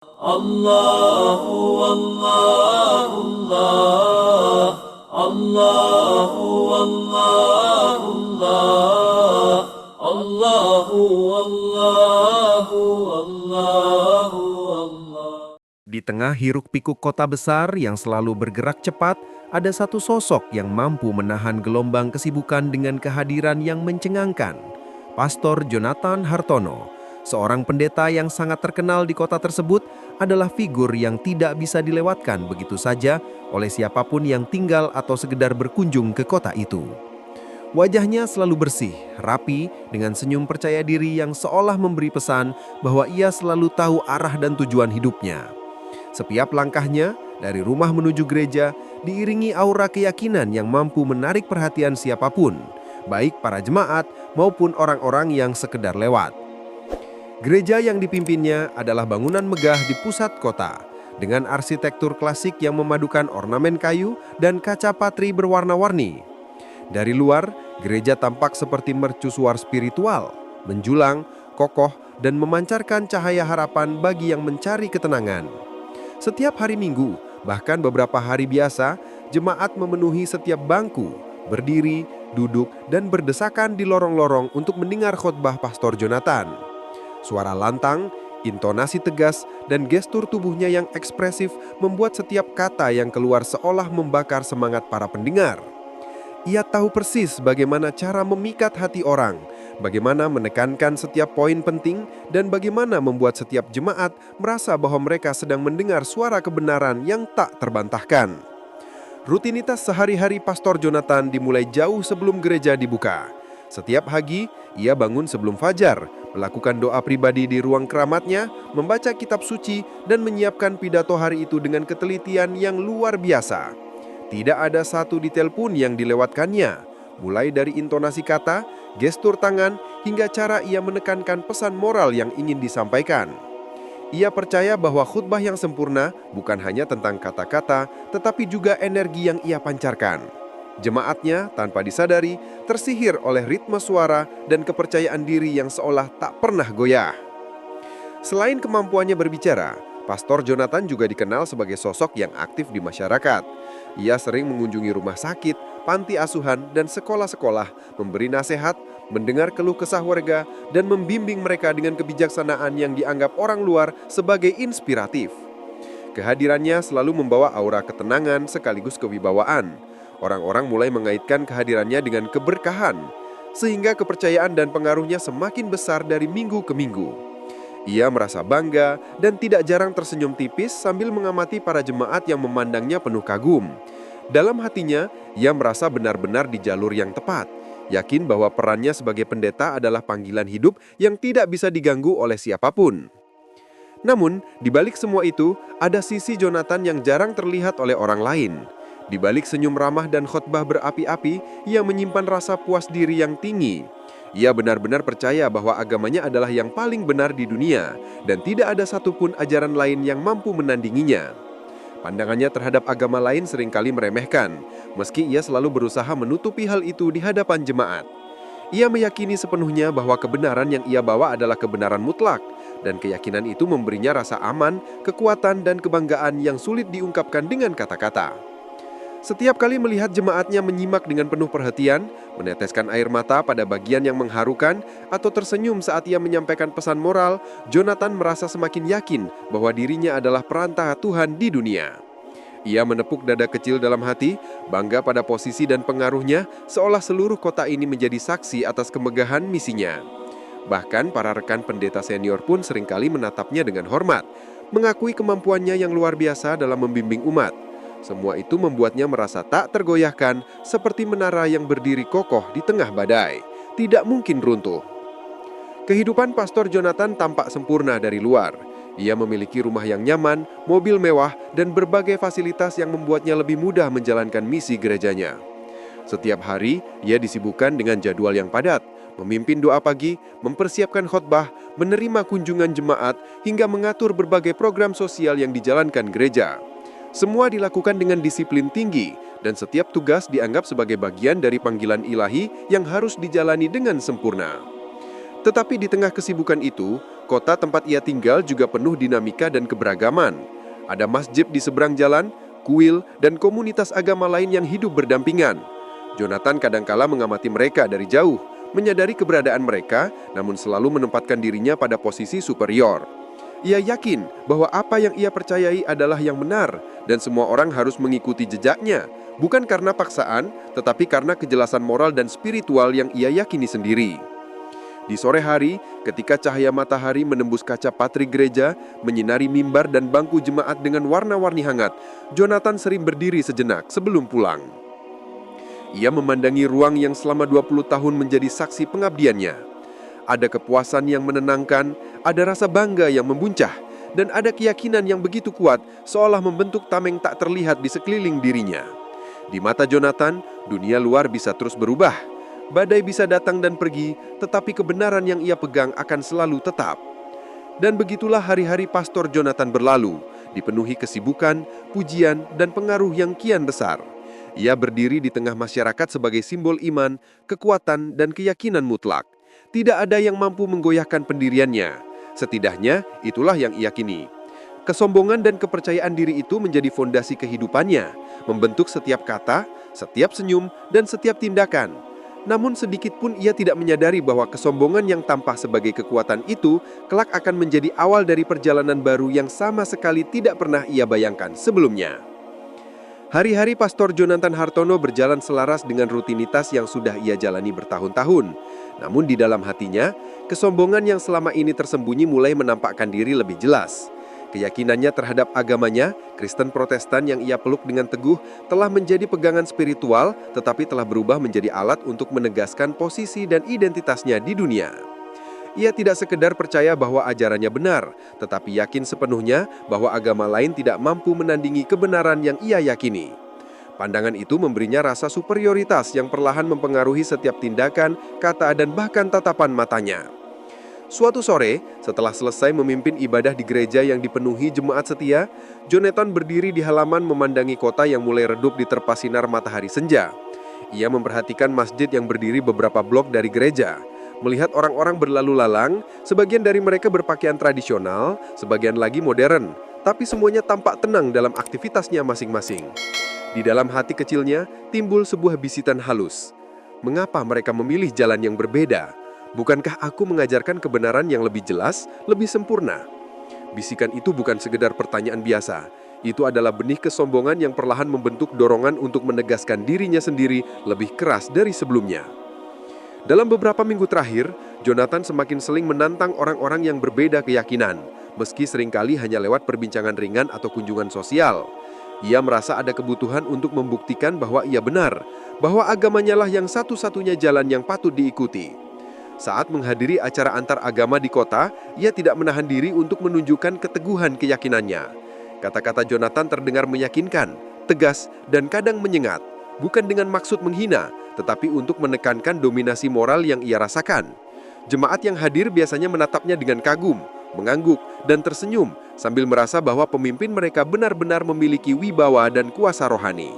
Allahu Allah Allah Allahu Allah Allah Allahu Allahu Allahu Allah. Di tengah hiruk-pikuk kota besar yang selalu bergerak cepat, ada satu sosok yang mampu menahan gelombang kesibukan dengan kehadiran yang mencengangkan. Pastor Jonathan Hartono, seorang pendeta yang sangat terkenal di kota tersebut, adalah figur yang tidak bisa dilewatkan begitu saja oleh siapapun yang tinggal atau sekedar berkunjung ke kota itu. Wajahnya selalu bersih, rapi, dengan senyum percaya diri yang seolah memberi pesan bahwa ia selalu tahu arah dan tujuan hidupnya. Setiap langkahnya, dari rumah menuju gereja, diiringi aura keyakinan yang mampu menarik perhatian siapapun, baik para jemaat maupun orang-orang yang sekedar lewat. Gereja yang dipimpinnya adalah bangunan megah di pusat kota, dengan arsitektur klasik yang memadukan ornamen kayu dan kaca patri berwarna-warni. Dari luar, gereja tampak seperti mercusuar spiritual, menjulang, kokoh, dan memancarkan cahaya harapan bagi yang mencari ketenangan. Setiap hari Minggu, bahkan beberapa hari biasa, jemaat memenuhi setiap bangku, berdiri, duduk, dan berdesakan di lorong-lorong untuk mendengar khotbah Pastor Jonathan. Suara lantang, intonasi tegas, dan gestur tubuhnya yang ekspresif membuat setiap kata yang keluar seolah membakar semangat para pendengar. Ia tahu persis bagaimana cara memikat hati orang, bagaimana menekankan setiap poin penting, dan bagaimana membuat setiap jemaat merasa bahwa mereka sedang mendengar suara kebenaran yang tak terbantahkan. Rutinitas sehari-hari Pastor Jonathan dimulai jauh sebelum gereja dibuka. Setiap pagi, ia bangun sebelum fajar, melakukan doa pribadi di ruang keramatnya, membaca kitab suci, dan menyiapkan pidato hari itu dengan ketelitian yang luar biasa. Tidak ada satu detail pun yang dilewatkannya, mulai dari intonasi kata, gestur tangan, hingga cara ia menekankan pesan moral yang ingin disampaikan. Ia percaya bahwa khutbah yang sempurna bukan hanya tentang kata-kata, tetapi juga energi yang ia pancarkan. Jemaatnya, tanpa disadari, tersihir oleh ritme suara dan kepercayaan diri yang seolah tak pernah goyah. Selain kemampuannya berbicara, Pastor Jonathan juga dikenal sebagai sosok yang aktif di masyarakat. Ia sering mengunjungi rumah sakit, panti asuhan, dan sekolah-sekolah, memberi nasihat, mendengar keluh kesah warga, dan membimbing mereka dengan kebijaksanaan yang dianggap orang luar sebagai inspiratif. Kehadirannya selalu membawa aura ketenangan sekaligus kewibawaan. Orang-orang mulai mengaitkan kehadirannya dengan keberkahan, sehingga kepercayaan dan pengaruhnya semakin besar dari minggu ke minggu. Ia merasa bangga dan tidak jarang tersenyum tipis sambil mengamati para jemaat yang memandangnya penuh kagum. Dalam hatinya, ia merasa benar-benar di jalur yang tepat, yakin bahwa perannya sebagai pendeta adalah panggilan hidup yang tidak bisa diganggu oleh siapapun. Namun, di balik semua itu, ada sisi Jonathan yang jarang terlihat oleh orang lain. Di balik senyum ramah dan khotbah berapi-api, ia menyimpan rasa puas diri yang tinggi. Ia benar-benar percaya bahwa agamanya adalah yang paling benar di dunia dan tidak ada satupun ajaran lain yang mampu menandinginya. Pandangannya terhadap agama lain seringkali meremehkan, meski ia selalu berusaha menutupi hal itu di hadapan jemaat. Ia meyakini sepenuhnya bahwa kebenaran yang ia bawa adalah kebenaran mutlak, dan keyakinan itu memberinya rasa aman, kekuatan, dan kebanggaan yang sulit diungkapkan dengan kata-kata. Setiap kali melihat jemaatnya menyimak dengan penuh perhatian, meneteskan air mata pada bagian yang mengharukan, atau tersenyum saat ia menyampaikan pesan moral, Jonathan merasa semakin yakin bahwa dirinya adalah perantara Tuhan di dunia. Ia menepuk dada kecil dalam hati, bangga pada posisi dan pengaruhnya, seolah seluruh kota ini menjadi saksi atas kemegahan misinya. Bahkan para rekan pendeta senior pun seringkali menatapnya dengan hormat, mengakui kemampuannya yang luar biasa dalam membimbing umat. Semua itu membuatnya merasa tak tergoyahkan, seperti menara yang berdiri kokoh di tengah badai, tidak mungkin runtuh. Kehidupan Pastor Jonathan tampak sempurna dari luar. Ia memiliki rumah yang nyaman, mobil mewah, dan berbagai fasilitas yang membuatnya lebih mudah menjalankan misi gerejanya. Setiap hari, ia disibukkan dengan jadwal yang padat, memimpin doa pagi, mempersiapkan khotbah, menerima kunjungan jemaat, hingga mengatur berbagai program sosial yang dijalankan gereja. Semua dilakukan dengan disiplin tinggi, dan setiap tugas dianggap sebagai bagian dari panggilan ilahi yang harus dijalani dengan sempurna. Tetapi di tengah kesibukan itu, kota tempat ia tinggal juga penuh dinamika dan keberagaman. Ada masjid di seberang jalan, kuil, dan komunitas agama lain yang hidup berdampingan. Jonathan kadangkala mengamati mereka dari jauh, menyadari keberadaan mereka, namun selalu menempatkan dirinya pada posisi superior. Ia yakin bahwa apa yang ia percayai adalah yang benar, dan semua orang harus mengikuti jejaknya, bukan karena paksaan, tetapi karena kejelasan moral dan spiritual yang ia yakini sendiri. Di sore hari, ketika cahaya matahari menembus kaca patri gereja, menyinari mimbar dan bangku jemaat dengan warna-warni hangat, Jonathan sering berdiri sejenak sebelum pulang. Ia memandangi ruang yang selama 20 tahun menjadi saksi pengabdiannya. Ada kepuasan yang menenangkan, ada rasa bangga yang membuncah, dan ada keyakinan yang begitu kuat seolah membentuk tameng tak terlihat di sekeliling dirinya. Di mata Jonathan, dunia luar bisa terus berubah. Badai bisa datang dan pergi, tetapi kebenaran yang ia pegang akan selalu tetap. Dan begitulah hari-hari Pastor Jonathan berlalu, dipenuhi kesibukan, pujian, dan pengaruh yang kian besar. Ia berdiri di tengah masyarakat sebagai simbol iman, kekuatan, dan keyakinan mutlak. Tidak ada yang mampu menggoyahkan pendiriannya. Setidaknya, itulah yang ia yakini. Kesombongan dan kepercayaan diri itu menjadi fondasi kehidupannya, membentuk setiap kata, setiap senyum, dan setiap tindakan. Namun sedikit pun ia tidak menyadari bahwa kesombongan yang tampak sebagai kekuatan itu kelak akan menjadi awal dari perjalanan baru yang sama sekali tidak pernah ia bayangkan sebelumnya. Hari-hari Pastor Jonathan Hartono berjalan selaras dengan rutinitas yang sudah ia jalani bertahun-tahun. Namun di dalam hatinya, kesombongan yang selama ini tersembunyi mulai menampakkan diri lebih jelas. Keyakinannya terhadap agamanya, Kristen Protestan yang ia peluk dengan teguh, telah menjadi pegangan spiritual, tetapi telah berubah menjadi alat untuk menegaskan posisi dan identitasnya di dunia. Ia tidak sekedar percaya bahwa ajarannya benar, tetapi yakin sepenuhnya bahwa agama lain tidak mampu menandingi kebenaran yang ia yakini. Pandangan itu memberinya rasa superioritas yang perlahan mempengaruhi setiap tindakan, kata, dan bahkan tatapan matanya. Suatu sore, setelah selesai memimpin ibadah di gereja yang dipenuhi jemaat setia, Jonathan berdiri di halaman memandangi kota yang mulai redup diterpa sinar matahari senja. Ia memperhatikan masjid yang berdiri beberapa blok dari gereja. Melihat orang-orang berlalu lalang, sebagian dari mereka berpakaian tradisional, sebagian lagi modern, tapi semuanya tampak tenang dalam aktivitasnya masing-masing. Di dalam hati kecilnya, timbul sebuah bisikan halus. Mengapa mereka memilih jalan yang berbeda? Bukankah aku mengajarkan kebenaran yang lebih jelas, lebih sempurna? Bisikan itu bukan sekedar pertanyaan biasa. Itu adalah benih kesombongan yang perlahan membentuk dorongan untuk menegaskan dirinya sendiri lebih keras dari sebelumnya. Dalam beberapa minggu terakhir, Jonathan semakin sering menantang orang-orang yang berbeda keyakinan, meski seringkali hanya lewat perbincangan ringan atau kunjungan sosial. Ia merasa ada kebutuhan untuk membuktikan bahwa ia benar, bahwa agamanya lah yang satu-satunya jalan yang patut diikuti. Saat menghadiri acara antar agama di kota, ia tidak menahan diri untuk menunjukkan keteguhan keyakinannya. Kata-kata Jonathan terdengar meyakinkan, tegas, dan kadang menyengat, bukan dengan maksud menghina, tetapi untuk menekankan dominasi moral yang ia rasakan. Jemaat yang hadir biasanya menatapnya dengan kagum, mengangguk, dan tersenyum, sambil merasa bahwa pemimpin mereka benar-benar memiliki wibawa dan kuasa rohani.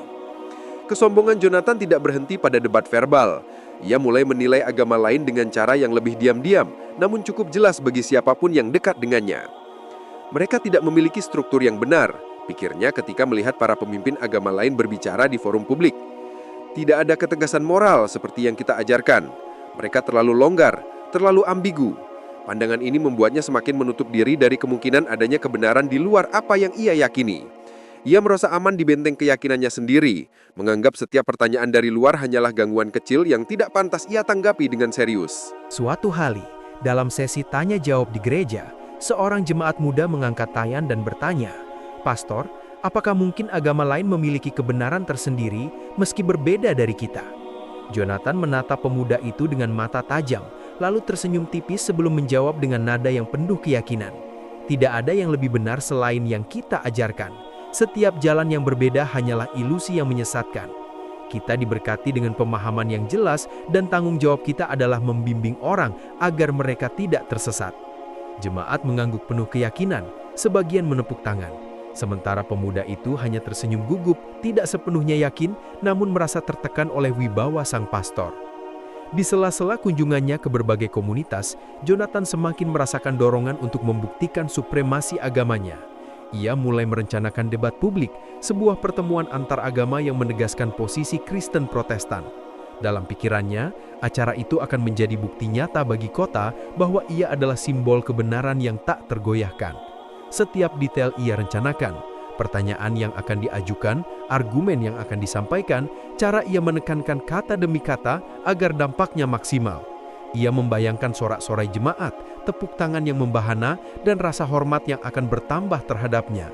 Kesombongan Jonathan tidak berhenti pada debat verbal. Ia mulai menilai agama lain dengan cara yang lebih diam-diam, namun cukup jelas bagi siapapun yang dekat dengannya. Mereka tidak memiliki struktur yang benar, pikirnya ketika melihat para pemimpin agama lain berbicara di forum publik. Tidak ada ketegasan moral seperti yang kita ajarkan. Mereka terlalu longgar, terlalu ambigu. Pandangan ini membuatnya semakin menutup diri dari kemungkinan adanya kebenaran di luar apa yang ia yakini. Ia merasa aman di benteng keyakinannya sendiri, menganggap setiap pertanyaan dari luar hanyalah gangguan kecil yang tidak pantas ia tanggapi dengan serius. Suatu hari, dalam sesi tanya-jawab di gereja, seorang jemaat muda mengangkat tangan dan bertanya, "Pastor, apakah mungkin agama lain memiliki kebenaran tersendiri meski berbeda dari kita?" Jonathan menatap pemuda itu dengan mata tajam, lalu tersenyum tipis sebelum menjawab dengan nada yang penuh keyakinan. Tidak ada yang lebih benar selain yang kita ajarkan. Setiap jalan yang berbeda hanyalah ilusi yang menyesatkan. Kita diberkati dengan pemahaman yang jelas dan tanggung jawab kita adalah membimbing orang agar mereka tidak tersesat. Jemaat mengangguk penuh keyakinan, sebagian menepuk tangan. Sementara pemuda itu hanya tersenyum gugup, tidak sepenuhnya yakin, namun merasa tertekan oleh wibawa sang pastor. Di sela-sela kunjungannya ke berbagai komunitas, Jonathan semakin merasakan dorongan untuk membuktikan supremasi agamanya. Ia mulai merencanakan debat publik, sebuah pertemuan antar agama yang menegaskan posisi Kristen Protestan. Dalam pikirannya, acara itu akan menjadi bukti nyata bagi kota bahwa ia adalah simbol kebenaran yang tak tergoyahkan. Setiap detail ia rencanakan, pertanyaan yang akan diajukan, argumen yang akan disampaikan, cara ia menekankan kata demi kata agar dampaknya maksimal. Ia membayangkan sorak-sorai jemaat, tepuk tangan yang membahana, dan rasa hormat yang akan bertambah terhadapnya.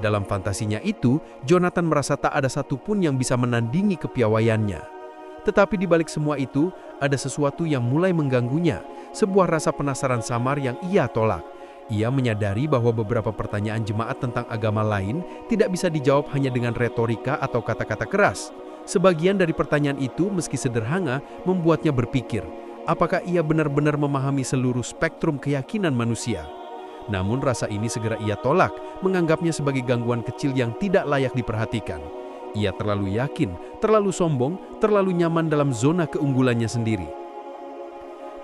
Dalam fantasinya itu, Jonathan merasa tak ada satupun yang bisa menandingi kepiawaiannya. Tetapi di balik semua itu, ada sesuatu yang mulai mengganggunya, sebuah rasa penasaran samar yang ia tolak. Ia menyadari bahwa beberapa pertanyaan jemaat tentang agama lain tidak bisa dijawab hanya dengan retorika atau kata-kata keras. Sebagian dari pertanyaan itu, meski sederhana, membuatnya berpikir, apakah ia benar-benar memahami seluruh spektrum keyakinan manusia? Namun rasa ini segera ia tolak, menganggapnya sebagai gangguan kecil yang tidak layak diperhatikan. Ia terlalu yakin, terlalu sombong, terlalu nyaman dalam zona keunggulannya sendiri.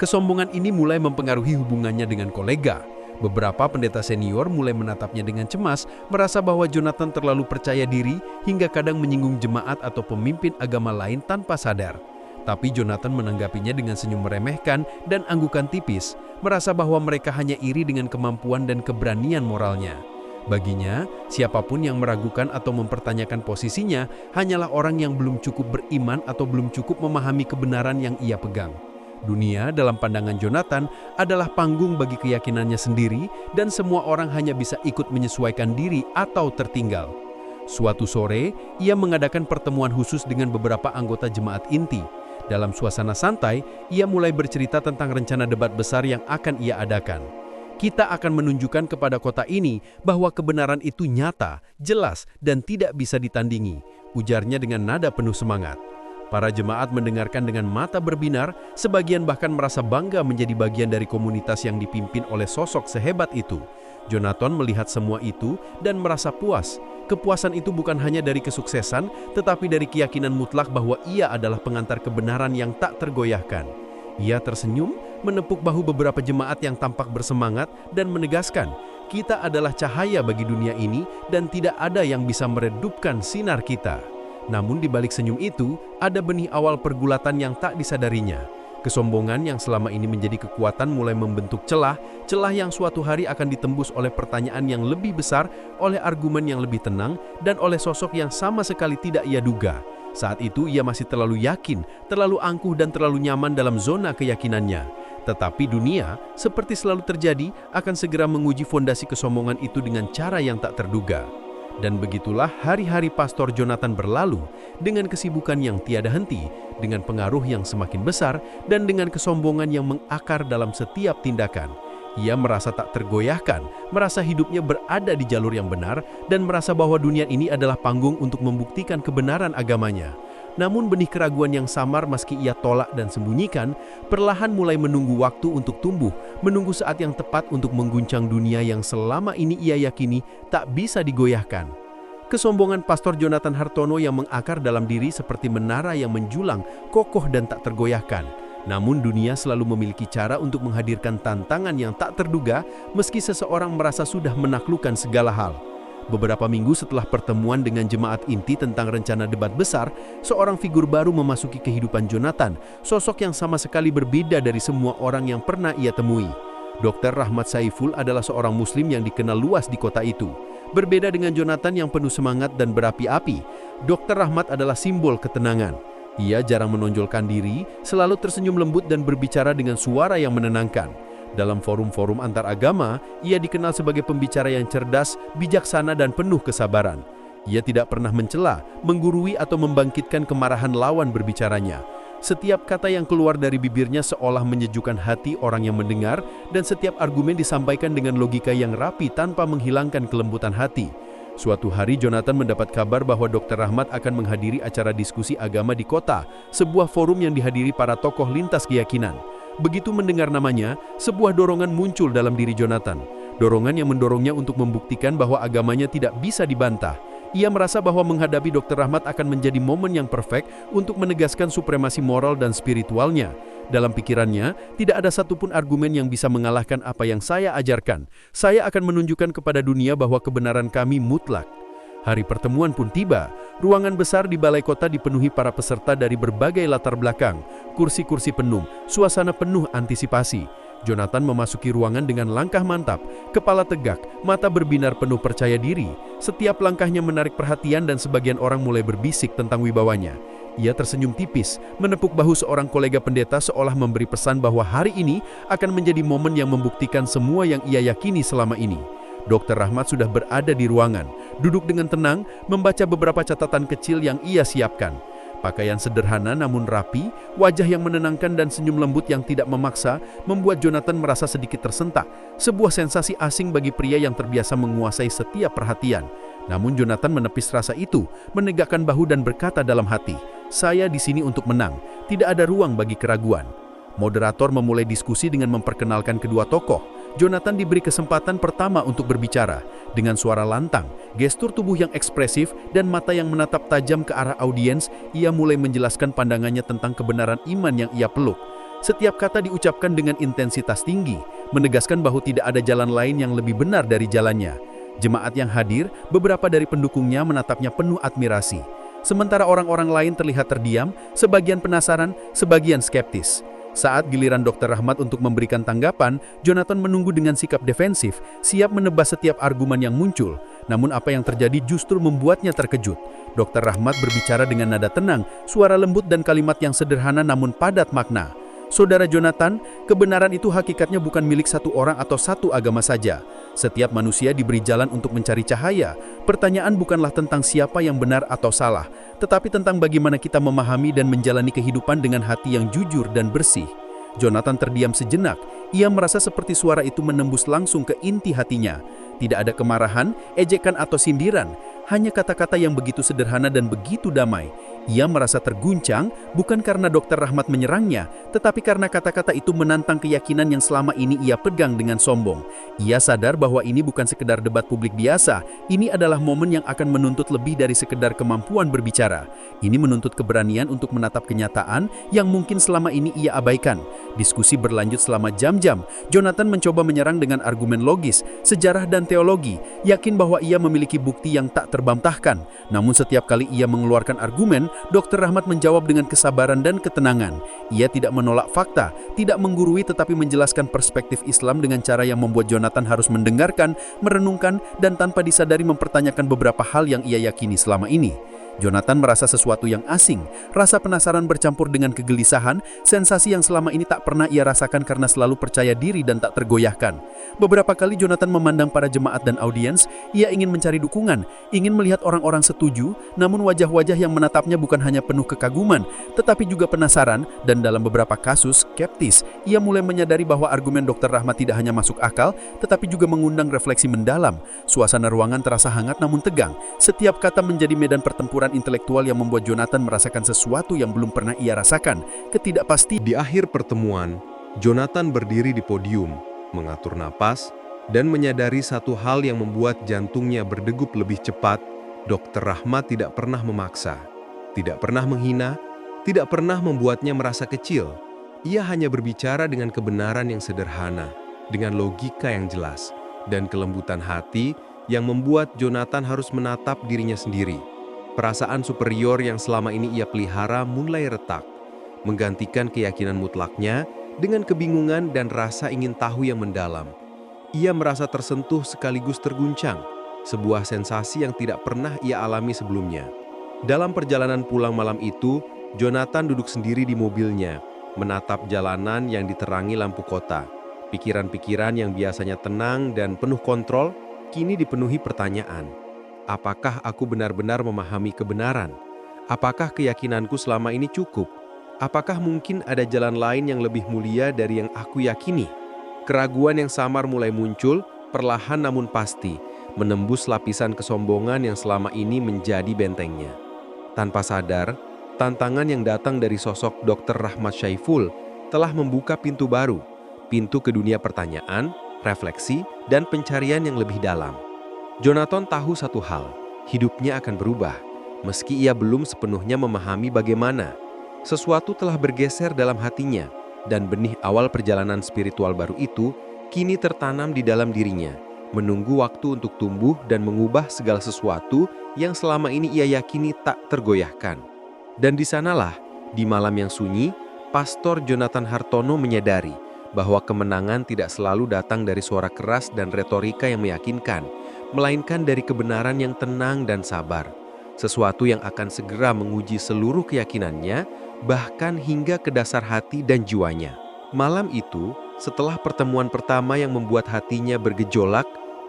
Kesombongan ini mulai mempengaruhi hubungannya dengan kolega. Beberapa pendeta senior mulai menatapnya dengan cemas, merasa bahwa Jonathan terlalu percaya diri hingga kadang menyinggung jemaat atau pemimpin agama lain tanpa sadar. Tapi Jonathan menanggapinya dengan senyum meremehkan dan anggukan tipis, merasa bahwa mereka hanya iri dengan kemampuan dan keberanian moralnya. Baginya, siapapun yang meragukan atau mempertanyakan posisinya hanyalah orang yang belum cukup beriman atau belum cukup memahami kebenaran yang ia pegang. Dunia dalam pandangan Jonathan adalah panggung bagi keyakinannya sendiri dan semua orang hanya bisa ikut menyesuaikan diri atau tertinggal. Suatu sore, ia mengadakan pertemuan khusus dengan beberapa anggota jemaat inti. Dalam suasana santai, ia mulai bercerita tentang rencana debat besar yang akan ia adakan. Kita akan menunjukkan kepada kota ini bahwa kebenaran itu nyata, jelas, dan tidak bisa ditandingi, ujarnya dengan nada penuh semangat. Para jemaat mendengarkan dengan mata berbinar, sebagian bahkan merasa bangga menjadi bagian dari komunitas yang dipimpin oleh sosok sehebat itu. Jonathan melihat semua itu dan merasa puas. Kepuasan itu bukan hanya dari kesuksesan, tetapi dari keyakinan mutlak bahwa ia adalah pengantar kebenaran yang tak tergoyahkan. Ia tersenyum, menepuk bahu beberapa jemaat yang tampak bersemangat dan menegaskan, kita adalah cahaya bagi dunia ini dan tidak ada yang bisa meredupkan sinar kita. Namun di balik senyum itu, ada benih awal pergulatan yang tak disadarinya. Kesombongan yang selama ini menjadi kekuatan mulai membentuk celah yang suatu hari akan ditembus oleh pertanyaan yang lebih besar, oleh argumen yang lebih tenang, dan oleh sosok yang sama sekali tidak ia duga. Saat itu ia masih terlalu yakin, terlalu angkuh dan terlalu nyaman dalam zona keyakinannya. Tetapi dunia, seperti selalu terjadi, akan segera menguji fondasi kesombongan itu dengan cara yang tak terduga. Dan begitulah hari-hari Pastor Jonathan berlalu, dengan kesibukan yang tiada henti, dengan pengaruh yang semakin besar, dan dengan kesombongan yang mengakar dalam setiap tindakan. Ia merasa tak tergoyahkan, merasa hidupnya berada di jalur yang benar, dan merasa bahwa dunia ini adalah panggung untuk membuktikan kebenaran agamanya. Namun benih keraguan yang samar meski ia tolak dan sembunyikan, perlahan mulai menunggu waktu untuk tumbuh, menunggu saat yang tepat untuk mengguncang dunia yang selama ini ia yakini tak bisa digoyahkan. Kesombongan Pastor Jonathan Hartono yang mengakar dalam diri seperti menara yang menjulang, kokoh dan tak tergoyahkan. Namun dunia selalu memiliki cara untuk menghadirkan tantangan yang tak terduga meski seseorang merasa sudah menaklukkan segala hal. Beberapa minggu setelah pertemuan dengan jemaat inti tentang rencana debat besar, seorang figur baru memasuki kehidupan Jonathan, sosok yang sama sekali berbeda dari semua orang yang pernah ia temui. Dr. Rahmat Saiful adalah seorang muslim yang dikenal luas di kota itu. Berbeda dengan Jonathan yang penuh semangat dan berapi-api, Dr. Rahmat adalah simbol ketenangan. Ia jarang menonjolkan diri, selalu tersenyum lembut dan berbicara dengan suara yang menenangkan. Dalam forum-forum antar agama, ia dikenal sebagai pembicara yang cerdas, bijaksana dan penuh kesabaran. Ia tidak pernah mencela, menggurui atau membangkitkan kemarahan lawan berbicaranya. Setiap kata yang keluar dari bibirnya seolah menyejukkan hati orang yang mendengar, dan setiap argumen disampaikan dengan logika yang rapi tanpa menghilangkan kelembutan hati. Suatu hari Jonathan mendapat kabar bahwa Dr. Rahmat akan menghadiri acara diskusi agama di kota, sebuah forum yang dihadiri para tokoh lintas keyakinan. Begitu mendengar namanya, sebuah dorongan muncul dalam diri Jonathan. Dorongan yang mendorongnya untuk membuktikan bahwa agamanya tidak bisa dibantah. Ia merasa bahwa menghadapi Dr. Rahmat akan menjadi momen yang perfect untuk menegaskan supremasi moral dan spiritualnya. Dalam pikirannya, tidak ada satupun argumen yang bisa mengalahkan apa yang saya ajarkan. Saya akan menunjukkan kepada dunia bahwa kebenaran kami mutlak. Hari pertemuan pun tiba. Ruangan besar di balai kota dipenuhi para peserta dari berbagai latar belakang. Kursi-kursi penuh, suasana penuh antisipasi. Jonathan memasuki ruangan dengan langkah mantap, kepala tegak, mata berbinar penuh percaya diri. Setiap langkahnya menarik perhatian dan sebagian orang mulai berbisik tentang wibawanya. Ia tersenyum tipis, menepuk bahu seorang kolega pendeta seolah memberi pesan bahwa hari ini akan menjadi momen yang membuktikan semua yang ia yakini selama ini. Dr. Rahmat sudah berada di ruangan, duduk dengan tenang, membaca beberapa catatan kecil yang ia siapkan. Pakaian sederhana namun rapi, wajah yang menenangkan dan senyum lembut yang tidak memaksa, membuat Jonathan merasa sedikit tersentak. Sebuah sensasi asing bagi pria yang terbiasa menguasai setiap perhatian. Namun Jonathan menepis rasa itu, menegakkan bahu dan berkata dalam hati, "Saya di sini untuk menang, tidak ada ruang bagi keraguan." Moderator memulai diskusi dengan memperkenalkan kedua tokoh. Jonathan diberi kesempatan pertama untuk berbicara. Dengan suara lantang, gestur tubuh yang ekspresif, dan mata yang menatap tajam ke arah audiens, ia mulai menjelaskan pandangannya tentang kebenaran iman yang ia peluk. Setiap kata diucapkan dengan intensitas tinggi, menegaskan bahwa tidak ada jalan lain yang lebih benar dari jalannya. Jemaat yang hadir, beberapa dari pendukungnya menatapnya penuh admirasi. Sementara orang-orang lain terlihat terdiam, sebagian penasaran, sebagian skeptis. Saat giliran Dr. Rahmat untuk memberikan tanggapan, Jonathan menunggu dengan sikap defensif, siap menebas setiap argumen yang muncul. Namun apa yang terjadi justru membuatnya terkejut. Dr. Rahmat berbicara dengan nada tenang, suara lembut dan kalimat yang sederhana namun padat makna. Saudara Jonathan, kebenaran itu hakikatnya bukan milik satu orang atau satu agama saja. Setiap manusia diberi jalan untuk mencari cahaya. Pertanyaan bukanlah tentang siapa yang benar atau salah, tetapi tentang bagaimana kita memahami dan menjalani kehidupan dengan hati yang jujur dan bersih. Jonathan terdiam sejenak. Ia merasa seperti suara itu menembus langsung ke inti hatinya. Tidak ada kemarahan, ejekan atau sindiran, hanya kata-kata yang begitu sederhana dan begitu damai. Ia merasa terguncang bukan karena Dr. Rahmat menyerangnya, tetapi karena kata-kata itu menantang keyakinan yang selama ini ia pegang dengan sombong. Ia sadar bahwa ini bukan sekedar debat publik biasa, ini adalah momen yang akan menuntut lebih dari sekedar kemampuan berbicara. Ini menuntut keberanian untuk menatap kenyataan yang mungkin selama ini ia abaikan. Diskusi berlanjut selama jam-jam. Jonathan mencoba menyerang dengan argumen logis, sejarah dan teologi, yakin bahwa ia memiliki bukti yang tak terbantahkan. Namun setiap kali ia mengeluarkan argumen, Dr. Rahmat menjawab dengan kesabaran dan ketenangan. Ia tidak menolak fakta, tidak menggurui, tetapi menjelaskan perspektif Islam dengan cara yang membuat Jonathan harus mendengarkan, merenungkan, dan tanpa disadari mempertanyakan beberapa hal yang ia yakini selama ini. Jonathan merasa sesuatu yang asing, rasa penasaran bercampur dengan kegelisahan, sensasi yang selama ini tak pernah ia rasakan karena selalu percaya diri dan tak tergoyahkan. Beberapa kali Jonathan memandang para jemaat dan audiens, ia ingin mencari dukungan, ingin melihat orang-orang setuju, namun wajah-wajah yang menatapnya bukan hanya penuh kekaguman, tetapi juga penasaran, dan dalam beberapa kasus, skeptis. Ia mulai menyadari bahwa argumen Dr. Rahmat tidak hanya masuk akal, tetapi juga mengundang refleksi mendalam. Suasana ruangan terasa hangat namun tegang. Setiap kata menjadi medan pertempuran intelektual yang membuat Jonathan merasakan sesuatu yang belum pernah ia rasakan, ketidakpastian. Di akhir pertemuan, Jonathan berdiri di podium, mengatur napas, dan menyadari satu hal yang membuat jantungnya berdegup lebih cepat. Dr. Rahmat tidak pernah memaksa, tidak pernah menghina, tidak pernah membuatnya merasa kecil. Ia hanya berbicara dengan kebenaran yang sederhana, dengan logika yang jelas, dan kelembutan hati yang membuat Jonathan harus menatap dirinya sendiri. Perasaan superior yang selama ini ia pelihara mulai retak, menggantikan keyakinan mutlaknya dengan kebingungan dan rasa ingin tahu yang mendalam. Ia merasa tersentuh sekaligus terguncang, sebuah sensasi yang tidak pernah ia alami sebelumnya. Dalam perjalanan pulang malam itu, Jonathan duduk sendiri di mobilnya, menatap jalanan yang diterangi lampu kota. Pikiran-pikiran yang biasanya tenang dan penuh kontrol, kini dipenuhi pertanyaan. Apakah aku benar-benar memahami kebenaran? Apakah keyakinanku selama ini cukup? Apakah mungkin ada jalan lain yang lebih mulia dari yang aku yakini? Keraguan yang samar mulai muncul, perlahan namun pasti, menembus lapisan kesombongan yang selama ini menjadi bentengnya. Tanpa sadar, tantangan yang datang dari sosok Dr. Rahmat Syaiful telah membuka pintu baru, pintu ke dunia pertanyaan, refleksi, dan pencarian yang lebih dalam. Jonathan tahu satu hal, hidupnya akan berubah, meski ia belum sepenuhnya memahami bagaimana. Sesuatu telah bergeser dalam hatinya, dan benih awal perjalanan spiritual baru itu kini tertanam di dalam dirinya, menunggu waktu untuk tumbuh dan mengubah segala sesuatu yang selama ini ia yakini tak tergoyahkan. Dan di sanalah, di malam yang sunyi, Pastor Jonathan Hartono menyadari bahwa kemenangan tidak selalu datang dari suara keras dan retorika yang meyakinkan, melainkan dari kebenaran yang tenang dan sabar. Sesuatu yang akan segera menguji seluruh keyakinannya, bahkan hingga ke dasar hati dan jiwanya. Malam itu, setelah pertemuan pertama yang membuat hatinya bergejolak,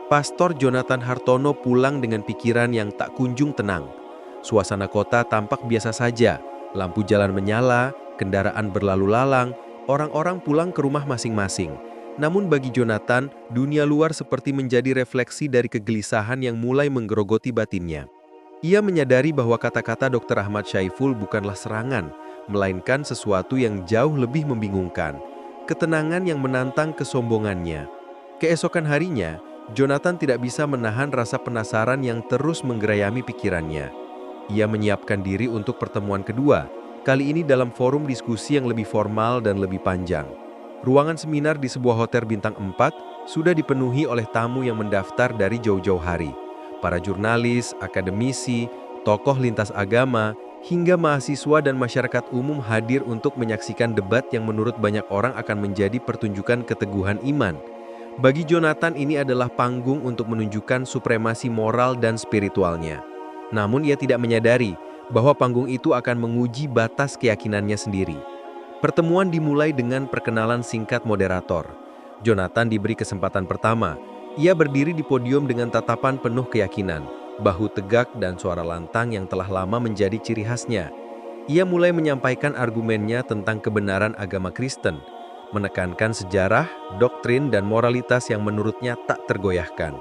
Pastor Jonathan Hartono pulang dengan pikiran yang tak kunjung tenang. Suasana kota tampak biasa saja, lampu jalan menyala, kendaraan berlalu lalang, orang-orang pulang ke rumah masing-masing. Namun bagi Jonathan, dunia luar seperti menjadi refleksi dari kegelisahan yang mulai menggerogoti batinnya. Ia menyadari bahwa kata-kata Dr. Ahmad Syaiful bukanlah serangan, melainkan sesuatu yang jauh lebih membingungkan. Ketenangan yang menantang kesombongannya. Keesokan harinya, Jonathan tidak bisa menahan rasa penasaran yang terus menggerayami pikirannya. Ia menyiapkan diri untuk pertemuan kedua, kali ini dalam forum diskusi yang lebih formal dan lebih panjang. Ruangan seminar di sebuah hotel bintang 4 sudah dipenuhi oleh tamu yang mendaftar dari jauh-jauh hari. Para jurnalis, akademisi, tokoh lintas agama, hingga mahasiswa dan masyarakat umum hadir untuk menyaksikan debat yang menurut banyak orang akan menjadi pertunjukan keteguhan iman. Bagi Jonathan ini adalah panggung untuk menunjukkan supremasi moral dan spiritualnya. Namun ia tidak menyadari bahwa panggung itu akan menguji batas keyakinannya sendiri. Pertemuan dimulai dengan perkenalan singkat moderator. Jonathan diberi kesempatan pertama. Ia berdiri di podium dengan tatapan penuh keyakinan, bahu tegak dan suara lantang yang telah lama menjadi ciri khasnya. Ia mulai menyampaikan argumennya tentang kebenaran agama Kristen, menekankan sejarah, doktrin, dan moralitas yang menurutnya tak tergoyahkan.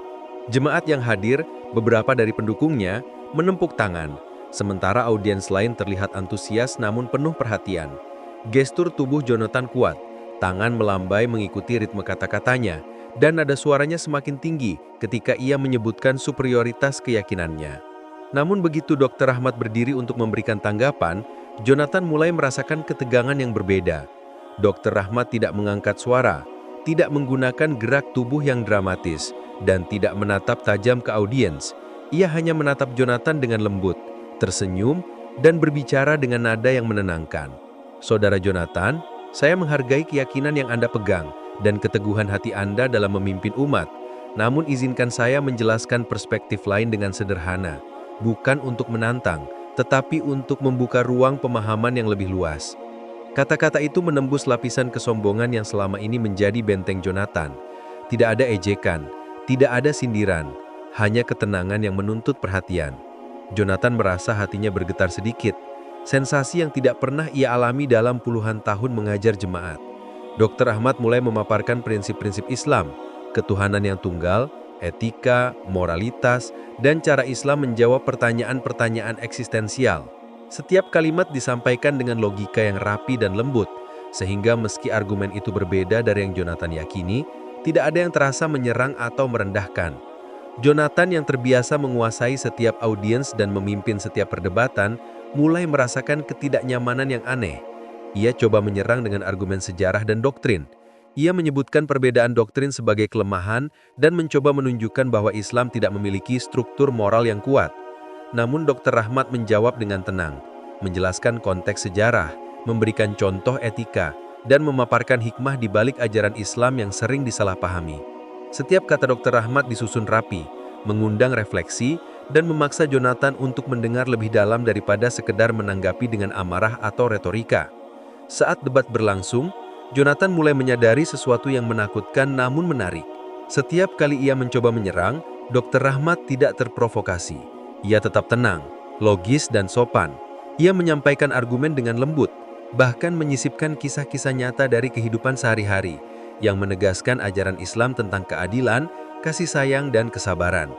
Jemaat yang hadir, beberapa dari pendukungnya, menepuk tangan, sementara audiens lain terlihat antusias namun penuh perhatian. Gestur tubuh Jonathan kuat, tangan melambai mengikuti ritme kata-katanya, dan nada suaranya semakin tinggi ketika ia menyebutkan superioritas keyakinannya. Namun begitu Dr. Ahmad berdiri untuk memberikan tanggapan, Jonathan mulai merasakan ketegangan yang berbeda. Dr. Ahmad tidak mengangkat suara, tidak menggunakan gerak tubuh yang dramatis, dan tidak menatap tajam ke audiens. Ia hanya menatap Jonathan dengan lembut, tersenyum, dan berbicara dengan nada yang menenangkan. Saudara Jonathan, saya menghargai keyakinan yang Anda pegang dan keteguhan hati Anda dalam memimpin umat. Namun izinkan saya menjelaskan perspektif lain dengan sederhana, bukan untuk menantang, tetapi untuk membuka ruang pemahaman yang lebih luas. Kata-kata itu menembus lapisan kesombongan yang selama ini menjadi benteng Jonathan. Tidak ada ejekan, tidak ada sindiran, hanya ketenangan yang menuntut perhatian. Jonathan merasa hatinya bergetar sedikit, sensasi yang tidak pernah ia alami dalam puluhan tahun mengajar jemaat. Dr. Ahmad mulai memaparkan prinsip-prinsip Islam, ketuhanan yang tunggal, etika, moralitas, dan cara Islam menjawab pertanyaan-pertanyaan eksistensial. Setiap kalimat disampaikan dengan logika yang rapi dan lembut, sehingga meski argumen itu berbeda dari yang Jonathan yakini, tidak ada yang terasa menyerang atau merendahkan. Jonathan yang terbiasa menguasai setiap audiens dan memimpin setiap perdebatan, mulai merasakan ketidaknyamanan yang aneh. Ia coba menyerang dengan argumen sejarah dan doktrin. Ia menyebutkan perbedaan doktrin sebagai kelemahan dan mencoba menunjukkan bahwa Islam tidak memiliki struktur moral yang kuat. Namun Dr. Ahmad menjawab dengan tenang, menjelaskan konteks sejarah, memberikan contoh etika, dan memaparkan hikmah di balik ajaran Islam yang sering disalahpahami. Setiap kata Dr. Ahmad disusun rapi, mengundang refleksi, dan memaksa Jonathan untuk mendengar lebih dalam daripada sekedar menanggapi dengan amarah atau retorika. Saat debat berlangsung, Jonathan mulai menyadari sesuatu yang menakutkan namun menarik. Setiap kali ia mencoba menyerang, Dr. Ahmad tidak terprovokasi. Ia tetap tenang, logis, dan sopan. Ia menyampaikan argumen dengan lembut, bahkan menyisipkan kisah-kisah nyata dari kehidupan sehari-hari, yang menegaskan ajaran Islam tentang keadilan, kasih sayang, dan kesabaran.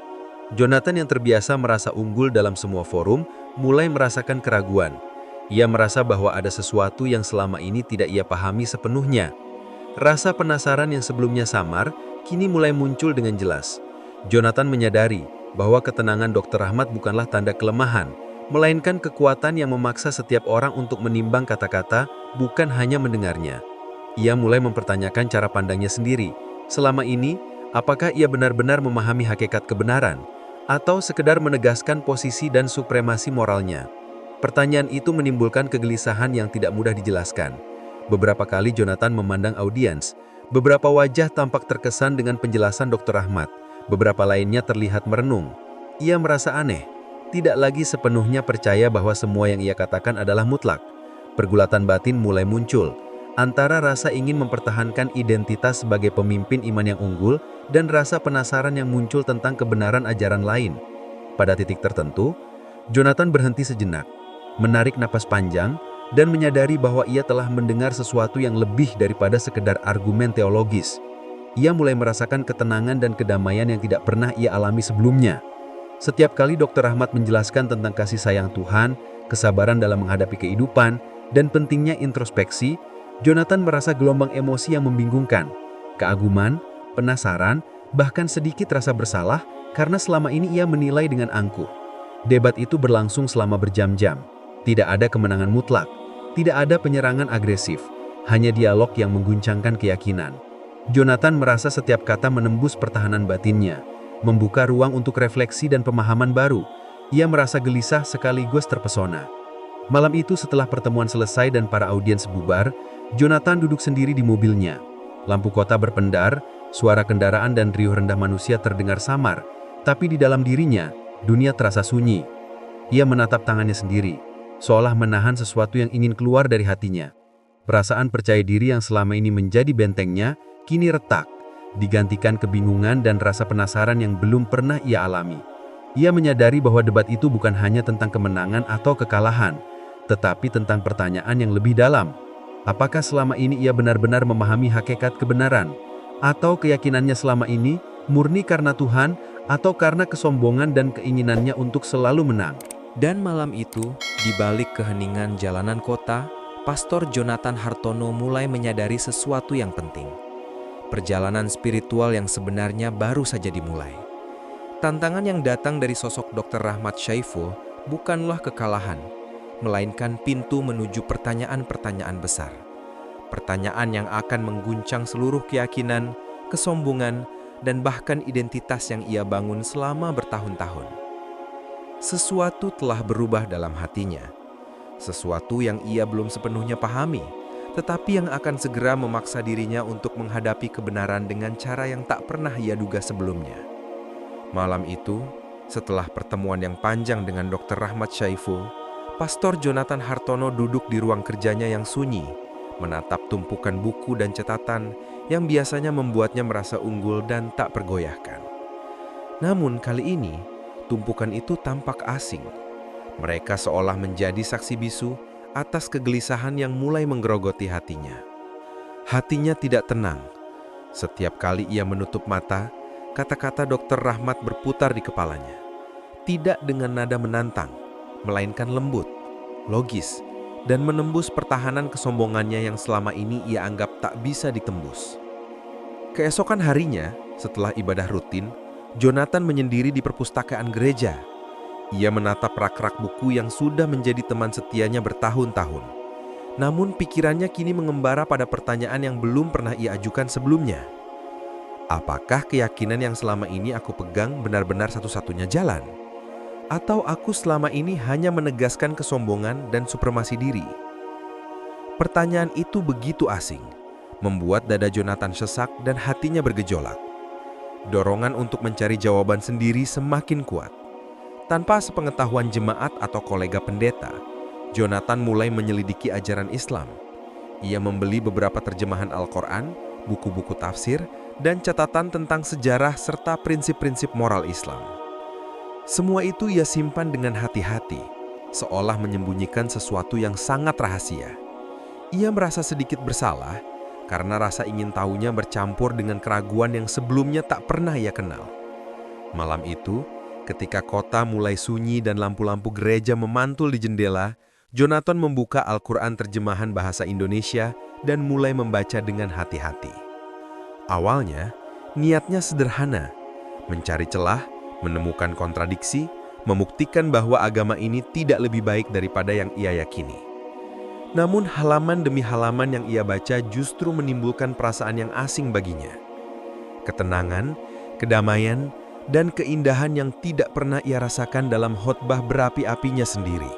Jonathan yang terbiasa merasa unggul dalam semua forum, mulai merasakan keraguan. Ia merasa bahwa ada sesuatu yang selama ini tidak ia pahami sepenuhnya. Rasa penasaran yang sebelumnya samar, kini mulai muncul dengan jelas. Jonathan menyadari bahwa ketenangan Dr. Rahmat bukanlah tanda kelemahan, melainkan kekuatan yang memaksa setiap orang untuk menimbang kata-kata, bukan hanya mendengarnya. Ia mulai mempertanyakan cara pandangnya sendiri. Selama ini, apakah ia benar-benar memahami hakikat kebenaran, atau sekedar menegaskan posisi dan supremasi moralnya? Pertanyaan itu menimbulkan kegelisahan yang tidak mudah dijelaskan. Beberapa kali Jonathan memandang audiens. Beberapa wajah tampak terkesan dengan penjelasan Dr. Rahmat. Beberapa lainnya terlihat merenung. Ia merasa aneh, tidak lagi sepenuhnya percaya bahwa semua yang ia katakan adalah mutlak. Pergulatan batin mulai muncul, antara rasa ingin mempertahankan identitas sebagai pemimpin iman yang unggul dan rasa penasaran yang muncul tentang kebenaran ajaran lain. Pada titik tertentu, Jonathan berhenti sejenak, menarik napas panjang, dan menyadari bahwa ia telah mendengar sesuatu yang lebih daripada sekedar argumen teologis. Ia mulai merasakan ketenangan dan kedamaian yang tidak pernah ia alami sebelumnya. Setiap kali Dr. Rahmat menjelaskan tentang kasih sayang Tuhan, kesabaran dalam menghadapi kehidupan, dan pentingnya introspeksi, Jonathan merasa gelombang emosi yang membingungkan, keaguman, penasaran, bahkan sedikit rasa bersalah karena selama ini ia menilai dengan angkuh. Debat itu berlangsung selama berjam-jam. Tidak ada kemenangan mutlak, tidak ada penyerangan agresif, hanya dialog yang mengguncangkan keyakinan. Jonathan merasa setiap kata menembus pertahanan batinnya, membuka ruang untuk refleksi dan pemahaman baru. Ia merasa gelisah sekaligus terpesona. Malam itu setelah pertemuan selesai dan para audiens bubar, Jonathan duduk sendiri di mobilnya. Lampu kota berpendar, suara kendaraan dan riuh rendah manusia terdengar samar, tapi di dalam dirinya, dunia terasa sunyi. Ia menatap tangannya sendiri, seolah menahan sesuatu yang ingin keluar dari hatinya. Perasaan percaya diri yang selama ini menjadi bentengnya, kini retak, digantikan kebingungan dan rasa penasaran yang belum pernah ia alami. Ia menyadari bahwa debat itu bukan hanya tentang kemenangan atau kekalahan, tetapi tentang pertanyaan yang lebih dalam. Apakah selama ini ia benar-benar memahami hakikat kebenaran? Atau keyakinannya selama ini murni karena Tuhan, atau karena kesombongan dan keinginannya untuk selalu menang? Dan malam itu, di balik keheningan jalanan kota, Pastor Jonathan Hartono mulai menyadari sesuatu yang penting. Perjalanan spiritual yang sebenarnya baru saja dimulai. Tantangan yang datang dari sosok Dr. Rahmat Syaiful bukanlah kekalahan, melainkan pintu menuju pertanyaan-pertanyaan besar. Pertanyaan yang akan mengguncang seluruh keyakinan, kesombongan, dan bahkan identitas yang ia bangun selama bertahun-tahun. Sesuatu telah berubah dalam hatinya, sesuatu yang ia belum sepenuhnya pahami, tetapi yang akan segera memaksa dirinya untuk menghadapi kebenaran dengan cara yang tak pernah ia duga sebelumnya. Malam itu, setelah pertemuan yang panjang dengan Dr. Rahmat Syaiful, Pastor Jonathan Hartono duduk di ruang kerjanya yang sunyi, menatap tumpukan buku dan catatan yang biasanya membuatnya merasa unggul dan tak tergoyahkan. Namun kali ini, tumpukan itu tampak asing. Mereka seolah menjadi saksi bisu atas kegelisahan yang mulai menggerogoti hatinya. Hatinya tidak tenang. Setiap kali ia menutup mata, kata-kata Dr. Rahmat berputar di kepalanya. Tidak dengan nada menantang, melainkan lembut, logis, dan menembus pertahanan kesombongannya yang selama ini ia anggap tak bisa ditembus. Keesokan harinya, setelah ibadah rutin, Jonathan menyendiri di perpustakaan gereja. Ia menatap rak-rak buku yang sudah menjadi teman setianya bertahun-tahun. Namun pikirannya kini mengembara pada pertanyaan yang belum pernah ia ajukan sebelumnya. Apakah keyakinan yang selama ini aku pegang benar-benar satu-satunya jalan? Atau aku selama ini hanya menegaskan kesombongan dan supremasi diri? Pertanyaan itu begitu asing, membuat dada Jonathan sesak dan hatinya bergejolak. Dorongan untuk mencari jawaban sendiri semakin kuat. Tanpa sepengetahuan jemaat atau kolega pendeta, Jonathan mulai menyelidiki ajaran Islam. Ia membeli beberapa terjemahan Al-Quran, buku-buku tafsir, dan catatan tentang sejarah serta prinsip-prinsip moral Islam. Semua itu ia simpan dengan hati-hati, seolah menyembunyikan sesuatu yang sangat rahasia. Ia merasa sedikit bersalah karena rasa ingin tahunya bercampur dengan keraguan yang sebelumnya tak pernah ia kenal. Malam itu, ketika kota mulai sunyi dan lampu-lampu gereja memantul di jendela, Jonathan membuka Al-Quran terjemahan bahasa Indonesia dan mulai membaca dengan hati-hati. Awalnya, niatnya sederhana, mencari celah, menemukan kontradiksi, membuktikan bahwa agama ini tidak lebih baik daripada yang ia yakini. Namun halaman demi halaman yang ia baca justru menimbulkan perasaan yang asing baginya. Ketenangan, kedamaian, dan keindahan yang tidak pernah ia rasakan dalam khotbah berapi-apinya sendiri.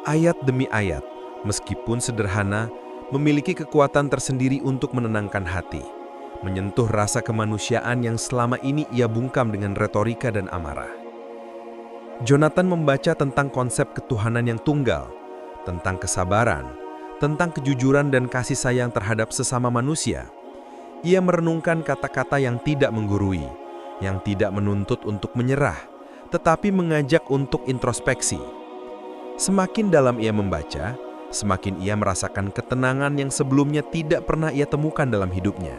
Ayat demi ayat, meskipun sederhana, memiliki kekuatan tersendiri untuk menenangkan hati, menyentuh rasa kemanusiaan yang selama ini ia bungkam dengan retorika dan amarah. Jonathan membaca tentang konsep ketuhanan yang tunggal, tentang kesabaran, tentang kejujuran dan kasih sayang terhadap sesama manusia. Ia merenungkan kata-kata yang tidak menggurui, yang tidak menuntut untuk menyerah, tetapi mengajak untuk introspeksi. Semakin dalam ia membaca, semakin ia merasakan ketenangan yang sebelumnya tidak pernah ia temukan dalam hidupnya.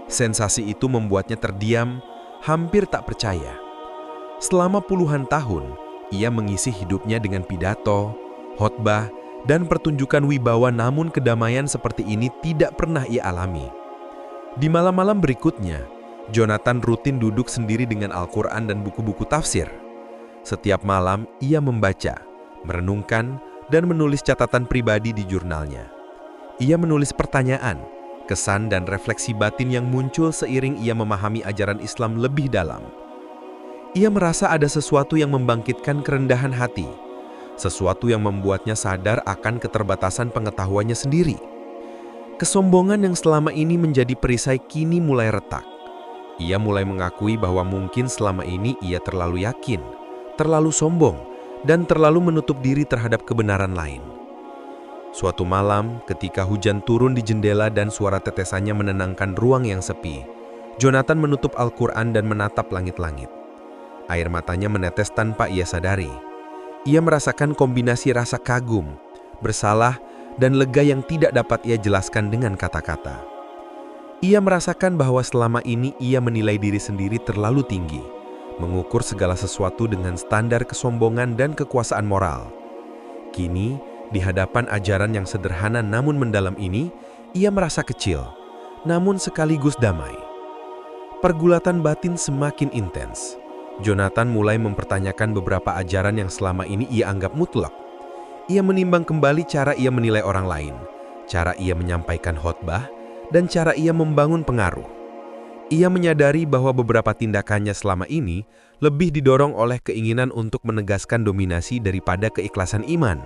Sensasi itu membuatnya terdiam, hampir tak percaya. Selama puluhan tahun, ia mengisi hidupnya dengan pidato, khotbah, dan pertunjukan wibawa, namun kedamaian seperti ini tidak pernah ia alami. Di malam-malam berikutnya, Jonathan rutin duduk sendiri dengan Al-Quran dan buku-buku tafsir. Setiap malam, ia membaca, merenungkan, dan menulis catatan pribadi di jurnalnya. Ia menulis pertanyaan, kesan, dan refleksi batin yang muncul seiring ia memahami ajaran Islam lebih dalam. Ia merasa ada sesuatu yang membangkitkan kerendahan hati, sesuatu yang membuatnya sadar akan keterbatasan pengetahuannya sendiri. Kesombongan yang selama ini menjadi perisai kini mulai retak. Ia mulai mengakui bahwa mungkin selama ini ia terlalu yakin, terlalu sombong, dan terlalu menutup diri terhadap kebenaran lain. Suatu malam, ketika hujan turun di jendela dan suara tetesannya menenangkan ruang yang sepi, Jonathan menutup Al-Quran dan menatap langit-langit. Air matanya menetes tanpa ia sadari. Ia merasakan kombinasi rasa kagum, bersalah, dan lega yang tidak dapat ia jelaskan dengan kata-kata. Ia merasakan bahwa selama ini ia menilai diri sendiri terlalu tinggi, mengukur segala sesuatu dengan standar kesombongan dan kekuasaan moral. Kini, di hadapan ajaran yang sederhana namun mendalam ini, ia merasa kecil, namun sekaligus damai. Pergulatan batin semakin intens. Jonathan mulai mempertanyakan beberapa ajaran yang selama ini ia anggap mutlak. Ia menimbang kembali cara ia menilai orang lain, cara ia menyampaikan khotbah, dan cara ia membangun pengaruh. Ia menyadari bahwa beberapa tindakannya selama ini lebih didorong oleh keinginan untuk menegaskan dominasi daripada keikhlasan iman.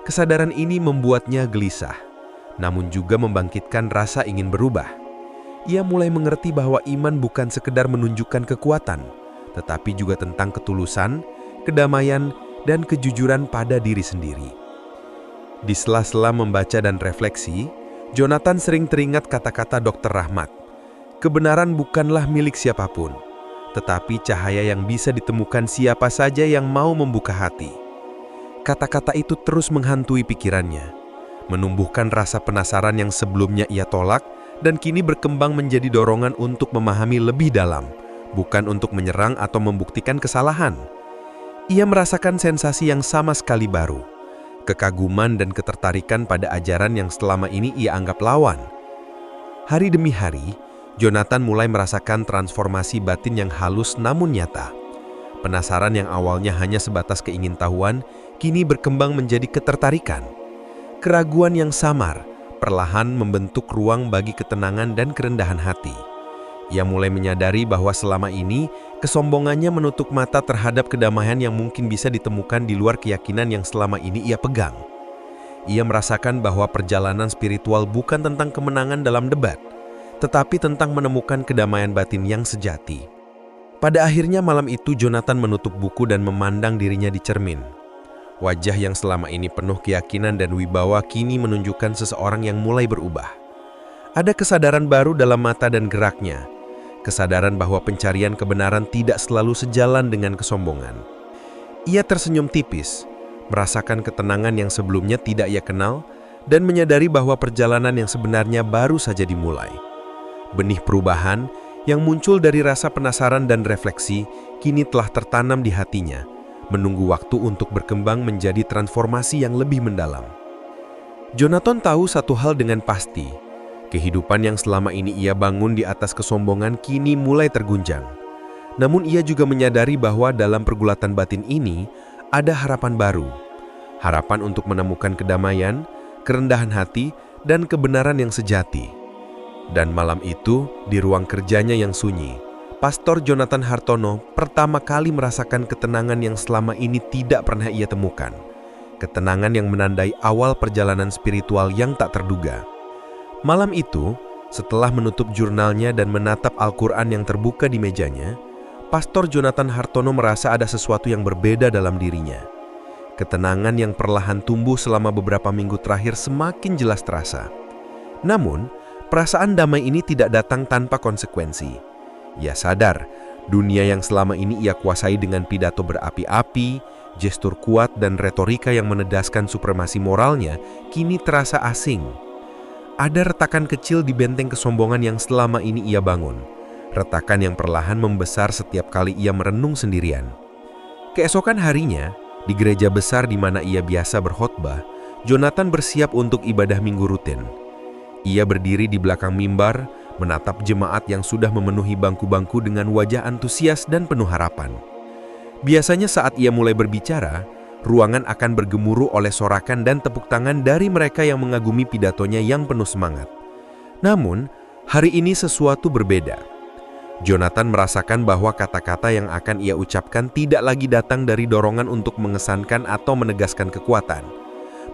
Kesadaran ini membuatnya gelisah, namun juga membangkitkan rasa ingin berubah. Ia mulai mengerti bahwa iman bukan sekedar menunjukkan kekuatan, tetapi juga tentang ketulusan, kedamaian, dan kejujuran pada diri sendiri. Di sela-sela membaca dan refleksi, Jonathan sering teringat kata-kata Dr. Rahmat. Kebenaran bukanlah milik siapapun, tetapi cahaya yang bisa ditemukan siapa saja yang mau membuka hati. Kata-kata itu terus menghantui pikirannya, menumbuhkan rasa penasaran yang sebelumnya ia tolak dan kini berkembang menjadi dorongan untuk memahami lebih dalam, bukan untuk menyerang atau membuktikan kesalahan. Ia merasakan sensasi yang sama sekali baru, kekaguman dan ketertarikan pada ajaran yang selama ini ia anggap lawan. Hari demi hari, Jonathan mulai merasakan transformasi batin yang halus namun nyata. Penasaran yang awalnya hanya sebatas keingintahuan, kini berkembang menjadi ketertarikan. Keraguan yang samar, perlahan membentuk ruang bagi ketenangan dan kerendahan hati. Ia mulai menyadari bahwa selama ini, kesombongannya menutup mata terhadap kedamaian yang mungkin bisa ditemukan di luar keyakinan yang selama ini ia pegang. Ia merasakan bahwa perjalanan spiritual bukan tentang kemenangan dalam debat, tetapi tentang menemukan kedamaian batin yang sejati. Pada akhirnya malam itu Jonathan menutup buku dan memandang dirinya di cermin. Wajah yang selama ini penuh keyakinan dan wibawa kini menunjukkan seseorang yang mulai berubah. Ada kesadaran baru dalam mata dan geraknya, kesadaran bahwa pencarian kebenaran tidak selalu sejalan dengan kesombongan. Ia tersenyum tipis, merasakan ketenangan yang sebelumnya tidak ia kenal, dan menyadari bahwa perjalanan yang sebenarnya baru saja dimulai. Benih perubahan yang muncul dari rasa penasaran dan refleksi kini telah tertanam di hatinya, menunggu waktu untuk berkembang menjadi transformasi yang lebih mendalam. Jonathan tahu satu hal dengan pasti, kehidupan yang selama ini ia bangun di atas kesombongan kini mulai terguncang. Namun ia juga menyadari bahwa dalam pergulatan batin ini ada harapan baru. Harapan untuk menemukan kedamaian, kerendahan hati, dan kebenaran yang sejati. Dan malam itu, di ruang kerjanya yang sunyi, Pastor Jonathan Hartono pertama kali merasakan ketenangan yang selama ini tidak pernah ia temukan. Ketenangan yang menandai awal perjalanan spiritual yang tak terduga. Malam itu, setelah menutup jurnalnya dan menatap Al-Quran yang terbuka di mejanya, Pastor Jonathan Hartono merasa ada sesuatu yang berbeda dalam dirinya. Ketenangan yang perlahan tumbuh selama beberapa minggu terakhir semakin jelas terasa. Namun, perasaan damai ini tidak datang tanpa konsekuensi. Ia sadar, dunia yang selama ini ia kuasai dengan pidato berapi-api, gestur kuat dan retorika yang menedaskan supremasi moralnya, kini terasa asing. Ada retakan kecil di benteng kesombongan yang selama ini ia bangun. Retakan yang perlahan membesar setiap kali ia merenung sendirian. Keesokan harinya, di gereja besar di mana ia biasa berkhotbah, Jonathan bersiap untuk ibadah minggu rutin. Ia berdiri di belakang mimbar, menatap jemaat yang sudah memenuhi bangku-bangku dengan wajah antusias dan penuh harapan. Biasanya saat ia mulai berbicara, ruangan akan bergemuruh oleh sorakan dan tepuk tangan dari mereka yang mengagumi pidatonya yang penuh semangat. Namun, hari ini sesuatu berbeda. Jonathan merasakan bahwa kata-kata yang akan ia ucapkan tidak lagi datang dari dorongan untuk mengesankan atau menegaskan kekuatan,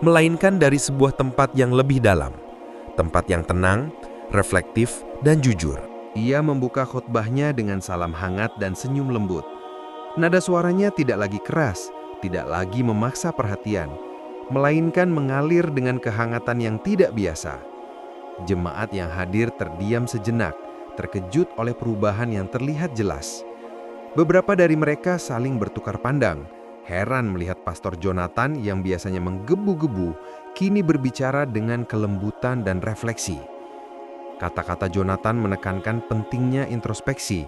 melainkan dari sebuah tempat yang lebih dalam, tempat yang tenang, reflektif, dan jujur. Ia membuka khotbahnya dengan salam hangat dan senyum lembut. Nada suaranya tidak lagi keras, tidak lagi memaksa perhatian, melainkan mengalir dengan kehangatan yang tidak biasa. Jemaat yang hadir terdiam sejenak, terkejut oleh perubahan yang terlihat jelas. Beberapa dari mereka saling bertukar pandang, heran melihat Pastor Jonathan yang biasanya menggebu-gebu, kini berbicara dengan kelembutan dan refleksi. Kata-kata Jonathan menekankan pentingnya introspeksi,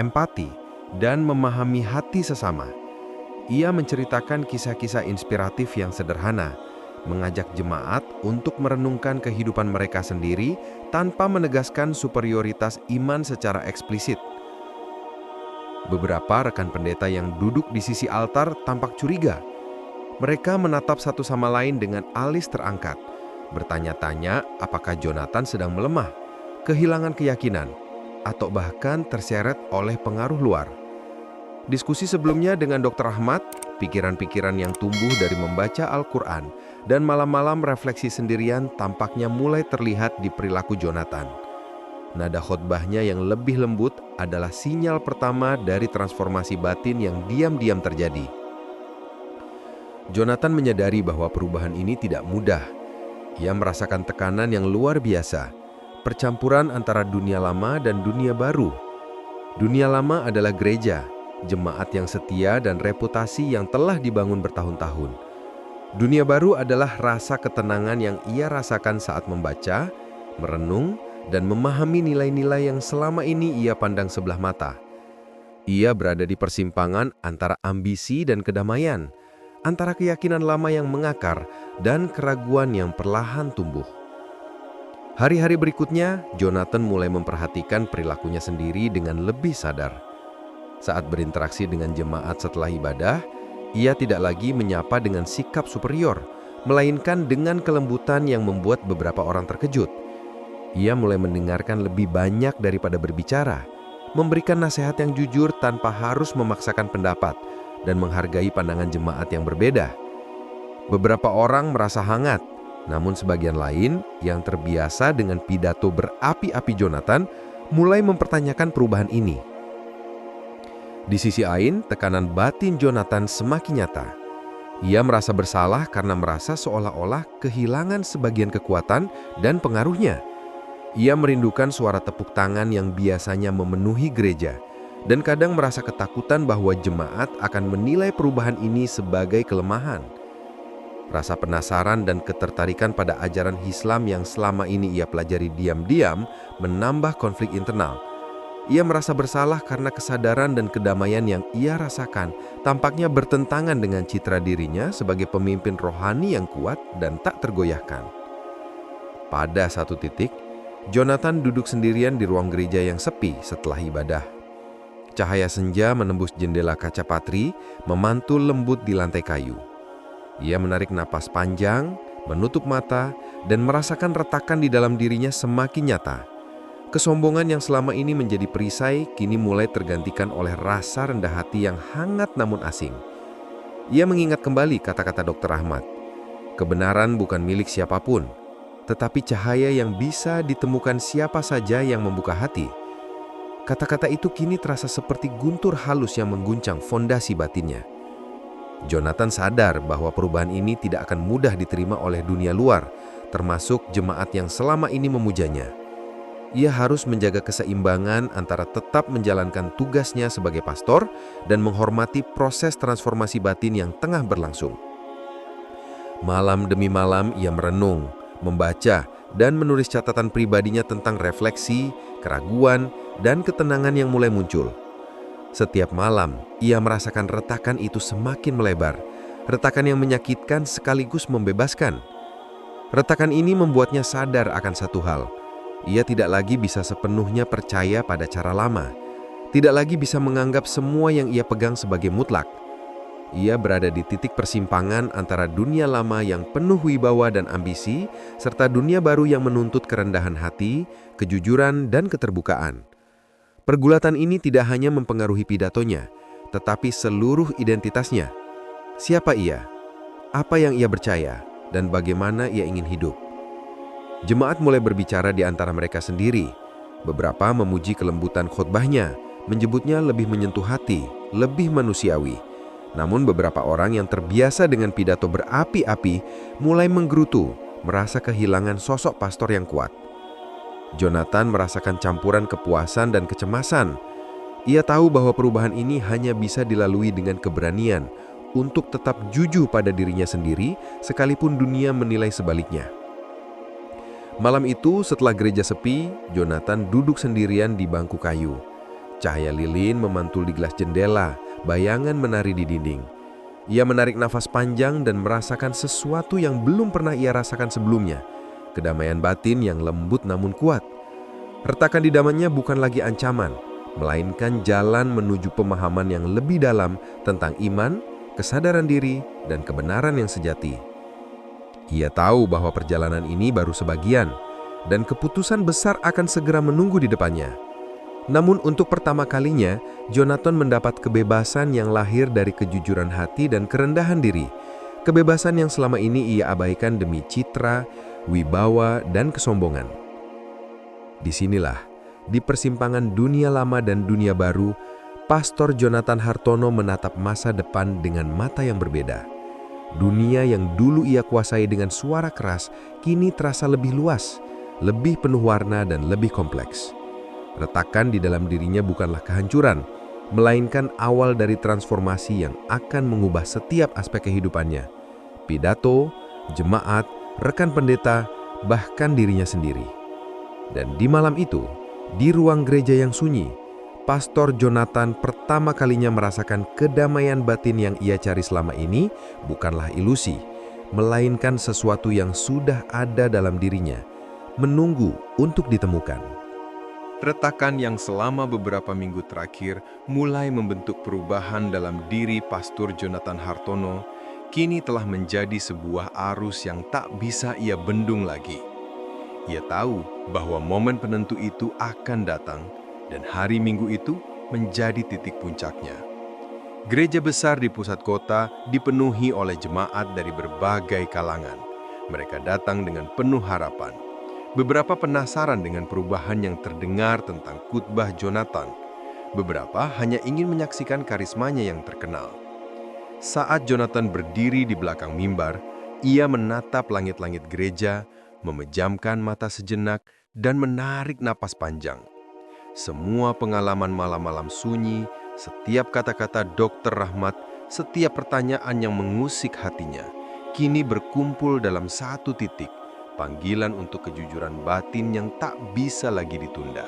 empati, dan memahami hati sesama. Ia menceritakan kisah-kisah inspiratif yang sederhana, mengajak jemaat untuk merenungkan kehidupan mereka sendiri tanpa menegaskan superioritas iman secara eksplisit. Beberapa rekan pendeta yang duduk di sisi altar tampak curiga. Mereka menatap satu sama lain dengan alis terangkat, bertanya-tanya apakah Jonathan sedang melemah, kehilangan keyakinan, atau bahkan terseret oleh pengaruh luar. Diskusi sebelumnya dengan Dr. Ahmad, pikiran-pikiran yang tumbuh dari membaca Al-Quran dan malam-malam refleksi sendirian tampaknya mulai terlihat di perilaku Jonathan. Nada khotbahnya yang lebih lembut adalah sinyal pertama dari transformasi batin yang diam-diam terjadi. Jonathan menyadari bahwa perubahan ini tidak mudah. Ia merasakan tekanan yang luar biasa, percampuran antara dunia lama dan dunia baru. Dunia lama adalah gereja, jemaat yang setia dan reputasi yang telah dibangun bertahun-tahun. Dunia baru adalah rasa ketenangan yang ia rasakan saat membaca, merenung, dan memahami nilai-nilai yang selama ini ia pandang sebelah mata. Ia berada di persimpangan antara ambisi dan kedamaian, antara keyakinan lama yang mengakar dan keraguan yang perlahan tumbuh. Hari-hari berikutnya, Jonathan mulai memperhatikan perilakunya sendiri dengan lebih sadar. Saat berinteraksi dengan jemaat setelah ibadah, ia tidak lagi menyapa dengan sikap superior, melainkan dengan kelembutan yang membuat beberapa orang terkejut. Ia mulai mendengarkan lebih banyak daripada berbicara, memberikan nasihat yang jujur tanpa harus memaksakan pendapat, dan menghargai pandangan jemaat yang berbeda. Beberapa orang merasa hangat, namun sebagian lain yang terbiasa dengan pidato berapi-api Jonathan mulai mempertanyakan perubahan ini. Di sisi lain, tekanan batin Jonathan semakin nyata. Ia merasa bersalah karena merasa seolah-olah kehilangan sebagian kekuatan dan pengaruhnya. Ia merindukan suara tepuk tangan yang biasanya memenuhi gereja, dan kadang merasa ketakutan bahwa jemaat akan menilai perubahan ini sebagai kelemahan. Rasa penasaran dan ketertarikan pada ajaran Islam yang selama ini ia pelajari diam-diam menambah konflik internal. Ia merasa bersalah karena kesadaran dan kedamaian yang ia rasakan tampaknya bertentangan dengan citra dirinya sebagai pemimpin rohani yang kuat dan tak tergoyahkan. Pada satu titik, Jonathan duduk sendirian di ruang gereja yang sepi setelah ibadah. Cahaya senja menembus jendela kaca patri, memantul lembut di lantai kayu. Ia menarik napas panjang, menutup mata, dan merasakan retakan di dalam dirinya semakin nyata. Kesombongan yang selama ini menjadi perisai, kini mulai tergantikan oleh rasa rendah hati yang hangat namun asing. Ia mengingat kembali kata-kata Dr. Rahmat. Kebenaran bukan milik siapapun, tetapi cahaya yang bisa ditemukan siapa saja yang membuka hati. Kata-kata itu kini terasa seperti guntur halus yang mengguncang fondasi batinnya. Jonathan sadar bahwa perubahan ini tidak akan mudah diterima oleh dunia luar, termasuk jemaat yang selama ini memujanya. Ia harus menjaga keseimbangan antara tetap menjalankan tugasnya sebagai pastor dan menghormati proses transformasi batin yang tengah berlangsung. Malam demi malam ia merenung, membaca, dan menulis catatan pribadinya tentang refleksi, keraguan, dan ketenangan yang mulai muncul. Setiap malam, ia merasakan retakan itu semakin melebar, retakan yang menyakitkan sekaligus membebaskan. Retakan ini membuatnya sadar akan satu hal. Ia tidak lagi bisa sepenuhnya percaya pada cara lama, tidak lagi bisa menganggap semua yang ia pegang sebagai mutlak. Ia berada di titik persimpangan antara dunia lama yang penuh wibawa dan ambisi, serta dunia baru yang menuntut kerendahan hati, kejujuran, dan keterbukaan. Pergulatan ini tidak hanya mempengaruhi pidatonya, tetapi seluruh identitasnya. Siapa ia? Apa yang ia percaya? Dan bagaimana ia ingin hidup? Jemaat mulai berbicara di antara mereka sendiri. Beberapa memuji kelembutan khotbahnya, menyebutnya lebih menyentuh hati, lebih manusiawi. Namun beberapa orang yang terbiasa dengan pidato berapi-api mulai menggerutu, merasa kehilangan sosok pastor yang kuat. Jonathan merasakan campuran kepuasan dan kecemasan. Ia tahu bahwa perubahan ini hanya bisa dilalui dengan keberanian untuk tetap jujur pada dirinya sendiri, sekalipun dunia menilai sebaliknya. Malam itu, setelah gereja sepi, Jonathan duduk sendirian di bangku kayu. Cahaya lilin memantul di gelas jendela, bayangan menari di dinding. Ia menarik nafas panjang dan merasakan sesuatu yang belum pernah ia rasakan sebelumnya. Kedamaian batin yang lembut namun kuat. Retakan di dalamnya bukan lagi ancaman, melainkan jalan menuju pemahaman yang lebih dalam tentang iman, kesadaran diri, dan kebenaran yang sejati. Ia tahu bahwa perjalanan ini baru sebagian, dan keputusan besar akan segera menunggu di depannya. Namun untuk pertama kalinya, Jonathan mendapat kebebasan yang lahir dari kejujuran hati dan kerendahan diri. Kebebasan yang selama ini ia abaikan demi citra, wibawa, dan kesombongan. Disinilah, di persimpangan dunia lama dan dunia baru, Pastor Jonathan Hartono menatap masa depan dengan mata yang berbeda. Dunia yang dulu ia kuasai dengan suara keras, kini terasa lebih luas, lebih penuh warna, dan lebih kompleks. Retakan di dalam dirinya bukanlah kehancuran, melainkan awal dari transformasi yang akan mengubah setiap aspek kehidupannya. Pidato, jemaat, rekan pendeta, bahkan dirinya sendiri. Dan di malam itu, di ruang gereja yang sunyi, Pastor Jonathan pertama kalinya merasakan kedamaian batin yang ia cari selama ini bukanlah ilusi, melainkan sesuatu yang sudah ada dalam dirinya, menunggu untuk ditemukan. Retakan yang selama beberapa minggu terakhir mulai membentuk perubahan dalam diri Pastor Jonathan Hartono, kini telah menjadi sebuah arus yang tak bisa ia bendung lagi. Ia tahu bahwa momen penentu itu akan datang, dan hari Minggu itu menjadi titik puncaknya. Gereja besar di pusat kota dipenuhi oleh jemaat dari berbagai kalangan. Mereka datang dengan penuh harapan. Beberapa penasaran dengan perubahan yang terdengar tentang khotbah Jonathan. Beberapa hanya ingin menyaksikan karismanya yang terkenal. Saat Jonathan berdiri di belakang mimbar, ia menatap langit-langit gereja, memejamkan mata sejenak, dan menarik napas panjang. Semua pengalaman malam-malam sunyi, setiap kata-kata Dr. Rahmat, setiap pertanyaan yang mengusik hatinya, kini berkumpul dalam satu titik, panggilan untuk kejujuran batin yang tak bisa lagi ditunda.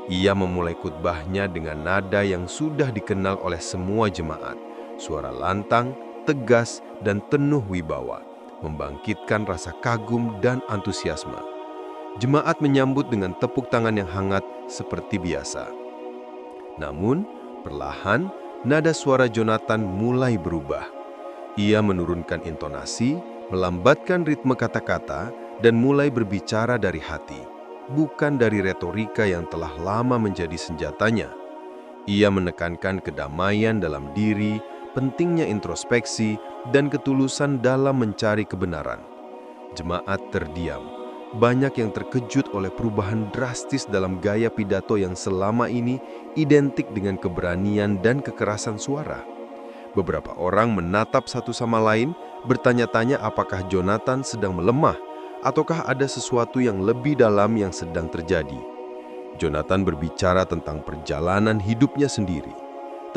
Ia memulai khotbahnya dengan nada yang sudah dikenal oleh semua jemaat, suara lantang, tegas, dan penuh wibawa, membangkitkan rasa kagum dan antusiasme. Jemaat menyambut dengan tepuk tangan yang hangat seperti biasa. Namun, Perlahan, nada suara Jonathan mulai berubah. Ia menurunkan intonasi, melambatkan ritme kata-kata, dan mulai berbicara dari hati, bukan dari retorika yang telah lama menjadi senjatanya. Ia menekankan kedamaian dalam diri, pentingnya introspeksi, dan ketulusan dalam mencari kebenaran. Jemaat terdiam. Banyak yang terkejut oleh perubahan drastis dalam gaya pidato yang selama ini identik dengan keberanian dan kekerasan suara. Beberapa orang menatap satu sama lain, bertanya-tanya apakah Jonathan sedang melemah, ataukah ada sesuatu yang lebih dalam yang sedang terjadi. Jonathan berbicara tentang perjalanan hidupnya sendiri,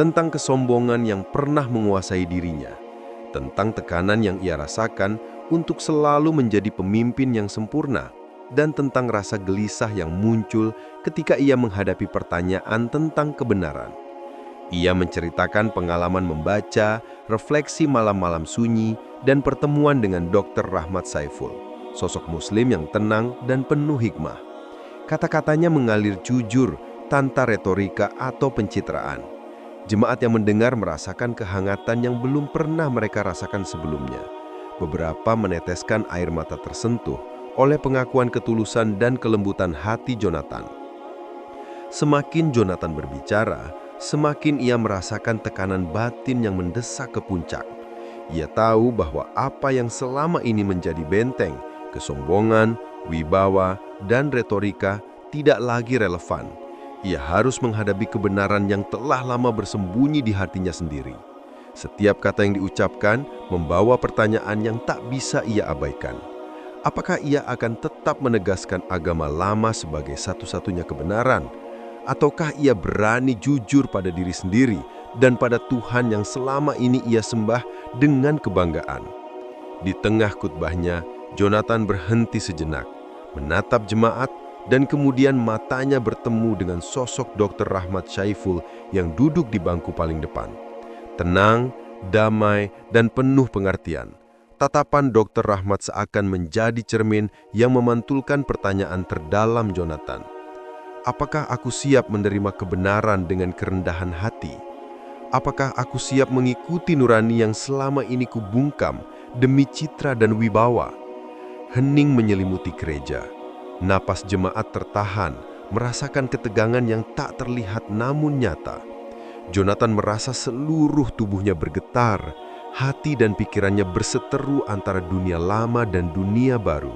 tentang kesombongan yang pernah menguasai dirinya, tentang tekanan yang ia rasakan untuk selalu menjadi pemimpin yang sempurna, dan tentang rasa gelisah yang muncul ketika ia menghadapi pertanyaan tentang kebenaran. Ia menceritakan pengalaman membaca, refleksi malam-malam sunyi, dan pertemuan dengan Dr. Rahmat Saiful, sosok muslim yang tenang dan penuh hikmah. Kata-katanya mengalir jujur, tanpa retorika atau pencitraan. Jemaat yang mendengar merasakan kehangatan yang belum pernah mereka rasakan sebelumnya. Beberapa meneteskan air mata tersentuh oleh pengakuan ketulusan dan kelembutan hati Jonathan. Semakin Jonathan berbicara, semakin ia merasakan tekanan batin yang mendesak ke puncak. Ia tahu bahwa apa yang selama ini menjadi benteng, kesombongan, wibawa, dan retorika tidak lagi relevan. Ia harus menghadapi kebenaran yang telah lama bersembunyi di hatinya sendiri. Setiap kata yang diucapkan membawa pertanyaan yang tak bisa ia abaikan. Apakah ia akan tetap menegaskan agama lama sebagai satu-satunya kebenaran? Ataukah ia berani jujur pada diri sendiri dan pada Tuhan yang selama ini ia sembah dengan kebanggaan? Di tengah khutbahnya, Jonathan berhenti sejenak, menatap jemaat, dan kemudian matanya bertemu dengan sosok Dr. Rahmat Saiful yang duduk di bangku paling depan. Tenang, damai, dan penuh pengertian. Tatapan Dr. Rahmat seakan menjadi cermin yang memantulkan pertanyaan terdalam Jonathan. Apakah aku siap menerima kebenaran dengan kerendahan hati? Apakah aku siap mengikuti nurani yang selama ini kubungkam demi citra dan wibawa? Hening menyelimuti gereja. Napas jemaat tertahan, merasakan ketegangan yang tak terlihat namun nyata. Jonathan merasa seluruh tubuhnya bergetar, hati dan pikirannya berseteru antara dunia lama dan dunia baru.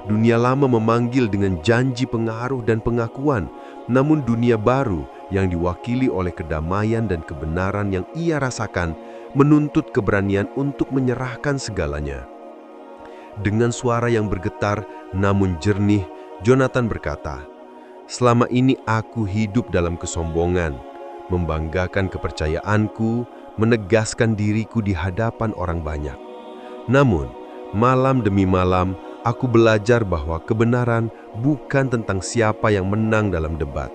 Dunia lama memanggil dengan janji pengaruh dan pengakuan, namun dunia baru yang diwakili oleh kedamaian dan kebenaran yang ia rasakan menuntut keberanian untuk menyerahkan segalanya. Dengan suara yang bergetar namun jernih, Jonathan berkata, "Selama ini aku hidup dalam kesombongan, membanggakan kepercayaanku, menegaskan diriku di hadapan orang banyak. Namun, malam demi malam, aku belajar bahwa kebenaran bukan tentang siapa yang menang dalam debat,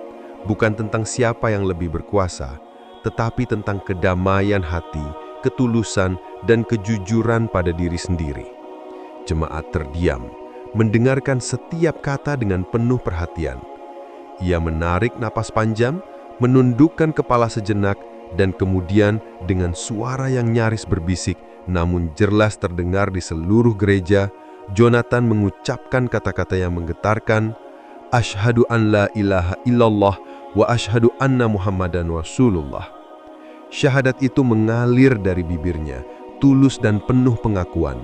bukan tentang siapa yang lebih berkuasa, tetapi tentang kedamaian hati, ketulusan, dan kejujuran pada diri sendiri." Jemaat terdiam, mendengarkan setiap kata dengan penuh perhatian. Ia menarik napas panjang, menundukkan kepala sejenak, dan kemudian dengan suara yang nyaris berbisik namun jelas terdengar di seluruh gereja, Jonathan mengucapkan kata-kata yang menggetarkan, "Asyhadu an la ilaha illallah wa asyhadu anna Muhammadan Rasulullah." Syahadat itu mengalir dari bibirnya, tulus dan penuh pengakuan.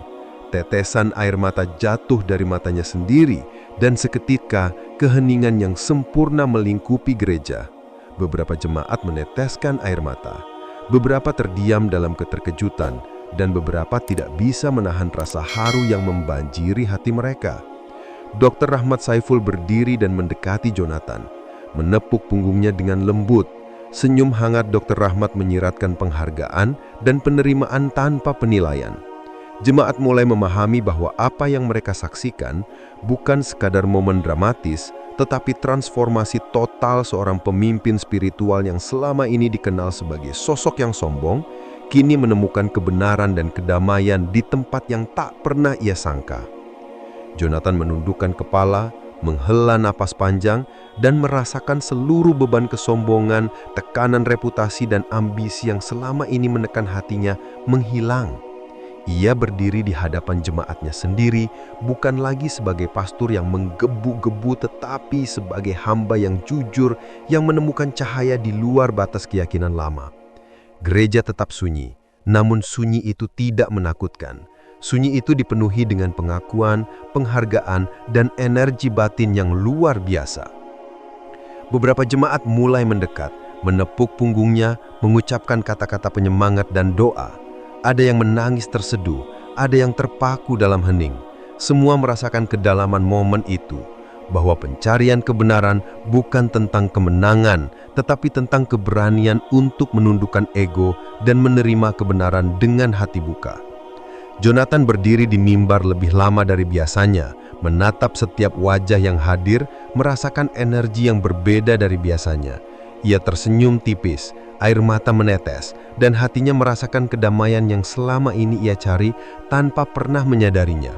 Tetesan air mata jatuh dari matanya sendiri, dan seketika keheningan yang sempurna melingkupi gereja. Beberapa jemaat meneteskan air mata, beberapa terdiam dalam keterkejutan, dan beberapa tidak bisa menahan rasa haru yang membanjiri hati mereka. Dr. Rahmat Saiful berdiri dan mendekati Jonathan, menepuk punggungnya dengan lembut. Senyum hangat Dr. Rahmat menyiratkan penghargaan dan penerimaan tanpa penilaian. Jemaat mulai memahami bahwa apa yang mereka saksikan bukan sekadar momen dramatis, tetapi transformasi total seorang pemimpin spiritual yang selama ini dikenal sebagai sosok yang sombong, kini menemukan kebenaran dan kedamaian di tempat yang tak pernah ia sangka. Jonathan menundukkan kepala, menghela napas panjang, dan merasakan seluruh beban kesombongan, tekanan reputasi, dan ambisi yang selama ini menekan hatinya menghilang. Ia berdiri di hadapan jemaatnya sendiri, bukan lagi sebagai pastor yang menggebu-gebu, tetapi sebagai hamba yang jujur yang menemukan cahaya di luar batas keyakinan lama. Gereja tetap sunyi, namun sunyi itu tidak menakutkan. Sunyi itu dipenuhi dengan pengakuan, penghargaan, dan energi batin yang luar biasa. Beberapa jemaat mulai mendekat, menepuk punggungnya, mengucapkan kata-kata penyemangat dan doa. Ada yang menangis terseduh, ada yang terpaku dalam hening. Semua merasakan kedalaman momen itu, bahwa pencarian kebenaran bukan tentang kemenangan, tetapi tentang keberanian untuk menundukkan ego dan menerima kebenaran dengan hati buka. Jonathan berdiri di mimbar lebih lama dari biasanya, menatap setiap wajah yang hadir, merasakan energi yang berbeda dari biasanya. Ia tersenyum tipis, air mata menetes, dan hatinya merasakan kedamaian yang selama ini ia cari tanpa pernah menyadarinya.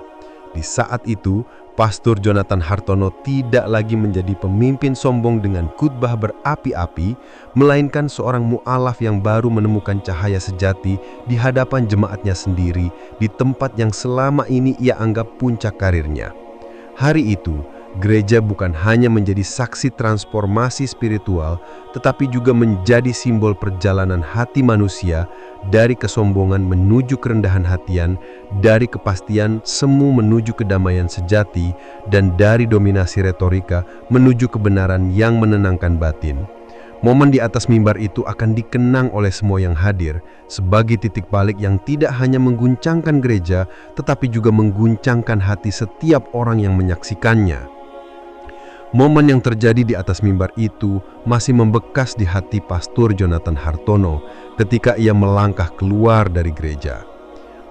Di saat itu, Pastor Jonathan Hartono tidak lagi menjadi pemimpin sombong dengan khotbah berapi-api, melainkan seorang mu'alaf yang baru menemukan cahaya sejati di hadapan jemaatnya sendiri, di tempat yang selama ini ia anggap puncak karirnya. Hari itu, gereja bukan hanya menjadi saksi transformasi spiritual, tetapi juga menjadi simbol perjalanan hati manusia dari kesombongan menuju kerendahan hatian, dari kepastian semu menuju kedamaian sejati, dan dari dominasi retorika menuju kebenaran yang menenangkan batin. Momen di atas mimbar itu akan dikenang oleh semua yang hadir sebagai titik balik yang tidak hanya mengguncangkan gereja, tetapi juga mengguncangkan hati setiap orang yang menyaksikannya. Momen yang terjadi di atas mimbar itu masih membekas di hati Pastor Jonathan Hartono ketika ia melangkah keluar dari gereja.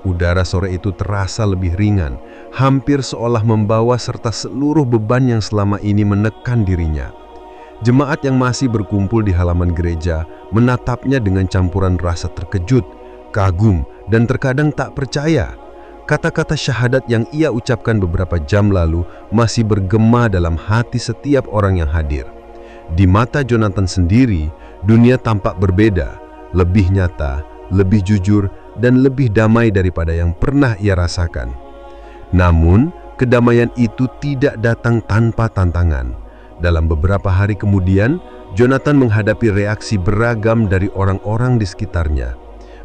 Udara sore itu terasa lebih ringan, hampir seolah membawa serta seluruh beban yang selama ini menekan dirinya. Jemaat yang masih berkumpul di halaman gereja menatapnya dengan campuran rasa terkejut, kagum, dan terkadang tak percaya. Kata-kata syahadat yang ia ucapkan beberapa jam lalu masih bergema dalam hati setiap orang yang hadir. Di mata Jonathan sendiri, dunia tampak berbeda, lebih nyata, lebih jujur, dan lebih damai daripada yang pernah ia rasakan. Namun, kedamaian itu tidak datang tanpa tantangan. Dalam beberapa hari kemudian, Jonathan menghadapi reaksi beragam dari orang-orang di sekitarnya.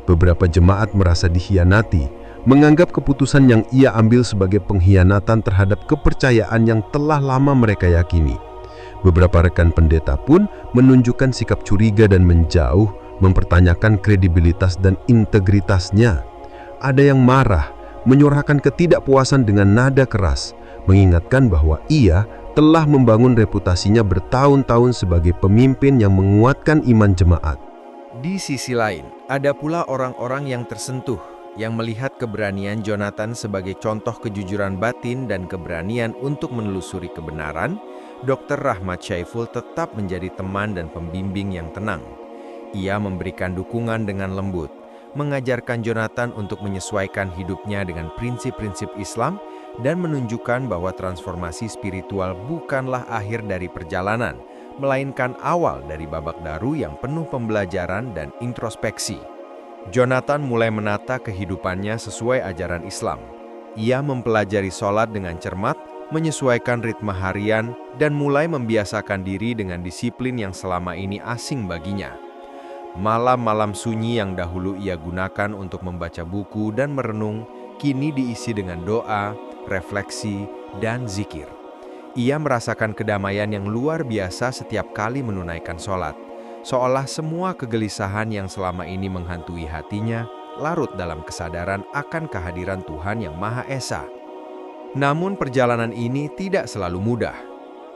Beberapa jemaat merasa dikhianati, menganggap keputusan yang ia ambil sebagai pengkhianatan terhadap kepercayaan yang telah lama mereka yakini. Beberapa rekan pendeta pun menunjukkan sikap curiga dan menjauh, mempertanyakan kredibilitas dan integritasnya. Ada yang marah, menyuarakan ketidakpuasan dengan nada keras, mengingatkan bahwa ia telah membangun reputasinya bertahun-tahun sebagai pemimpin yang menguatkan iman jemaat. Di sisi lain, ada pula orang-orang yang tersentuh, yang melihat keberanian Jonathan sebagai contoh kejujuran batin dan keberanian untuk menelusuri kebenaran. Dr. Rahmat Syaiful tetap menjadi teman dan pembimbing yang tenang. Ia memberikan dukungan dengan lembut, mengajarkan Jonathan untuk menyesuaikan hidupnya dengan prinsip-prinsip Islam, dan menunjukkan bahwa transformasi spiritual bukanlah akhir dari perjalanan, melainkan awal dari babak baru yang penuh pembelajaran dan introspeksi. Jonathan mulai menata kehidupannya sesuai ajaran Islam. Ia mempelajari sholat dengan cermat, menyesuaikan ritme harian, dan mulai membiasakan diri dengan disiplin yang selama ini asing baginya. Malam-malam sunyi yang dahulu ia gunakan untuk membaca buku dan merenung, kini diisi dengan doa, refleksi, dan zikir. Ia merasakan kedamaian yang luar biasa setiap kali menunaikan sholat, seolah semua kegelisahan yang selama ini menghantui hatinya larut dalam kesadaran akan kehadiran Tuhan yang Maha Esa. Namun perjalanan ini tidak selalu mudah.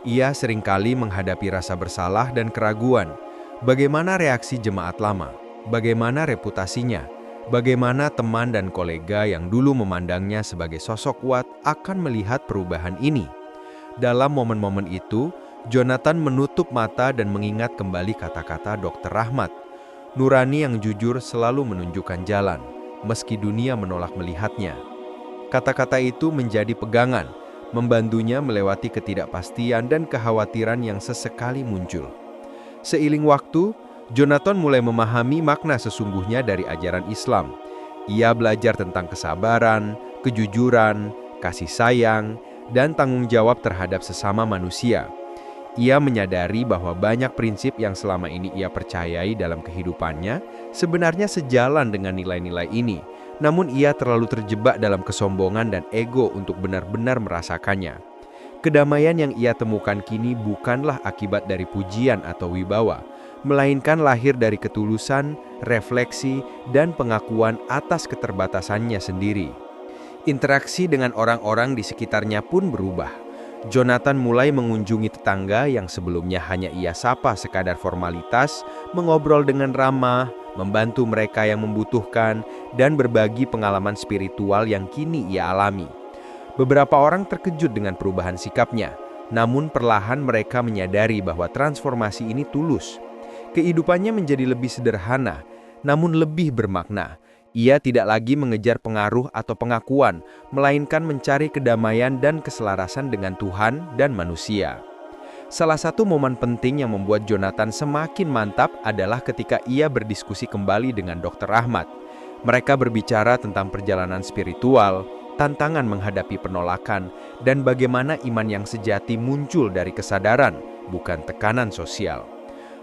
Ia seringkali menghadapi rasa bersalah dan keraguan. Bagaimana reaksi jemaat lama? Bagaimana reputasinya? Bagaimana teman dan kolega yang dulu memandangnya sebagai sosok kuat akan melihat perubahan ini? Dalam momen-momen itu, Jonathan menutup mata dan mengingat kembali kata-kata Dr. Rahmat. Nurani yang jujur selalu menunjukkan jalan, meski dunia menolak melihatnya. Kata-kata itu menjadi pegangan, membantunya melewati ketidakpastian dan kekhawatiran yang sesekali muncul. Seiring waktu, Jonathan mulai memahami makna sesungguhnya dari ajaran Islam. Ia belajar tentang kesabaran, kejujuran, kasih sayang, dan tanggung jawab terhadap sesama manusia. Ia menyadari bahwa banyak prinsip yang selama ini ia percayai dalam kehidupannya sebenarnya sejalan dengan nilai-nilai ini, namun ia terlalu terjebak dalam kesombongan dan ego untuk benar-benar merasakannya. Kedamaian yang ia temukan kini bukanlah akibat dari pujian atau wibawa, melainkan lahir dari ketulusan, refleksi, dan pengakuan atas keterbatasannya sendiri. Interaksi dengan orang-orang di sekitarnya pun berubah. Jonathan mulai mengunjungi tetangga yang sebelumnya hanya ia sapa sekadar formalitas, mengobrol dengan ramah, membantu mereka yang membutuhkan, dan berbagi pengalaman spiritual yang kini ia alami. Beberapa orang terkejut dengan perubahan sikapnya, namun perlahan mereka menyadari bahwa transformasi ini tulus. Kehidupannya menjadi lebih sederhana, namun lebih bermakna. Ia tidak lagi mengejar pengaruh atau pengakuan, melainkan mencari kedamaian dan keselarasan dengan Tuhan dan manusia. Salah satu momen penting yang membuat Jonathan semakin mantap adalah ketika ia berdiskusi kembali dengan Dr. Ahmad. Mereka berbicara tentang perjalanan spiritual, tantangan menghadapi penolakan, dan bagaimana iman yang sejati muncul dari kesadaran, bukan tekanan sosial.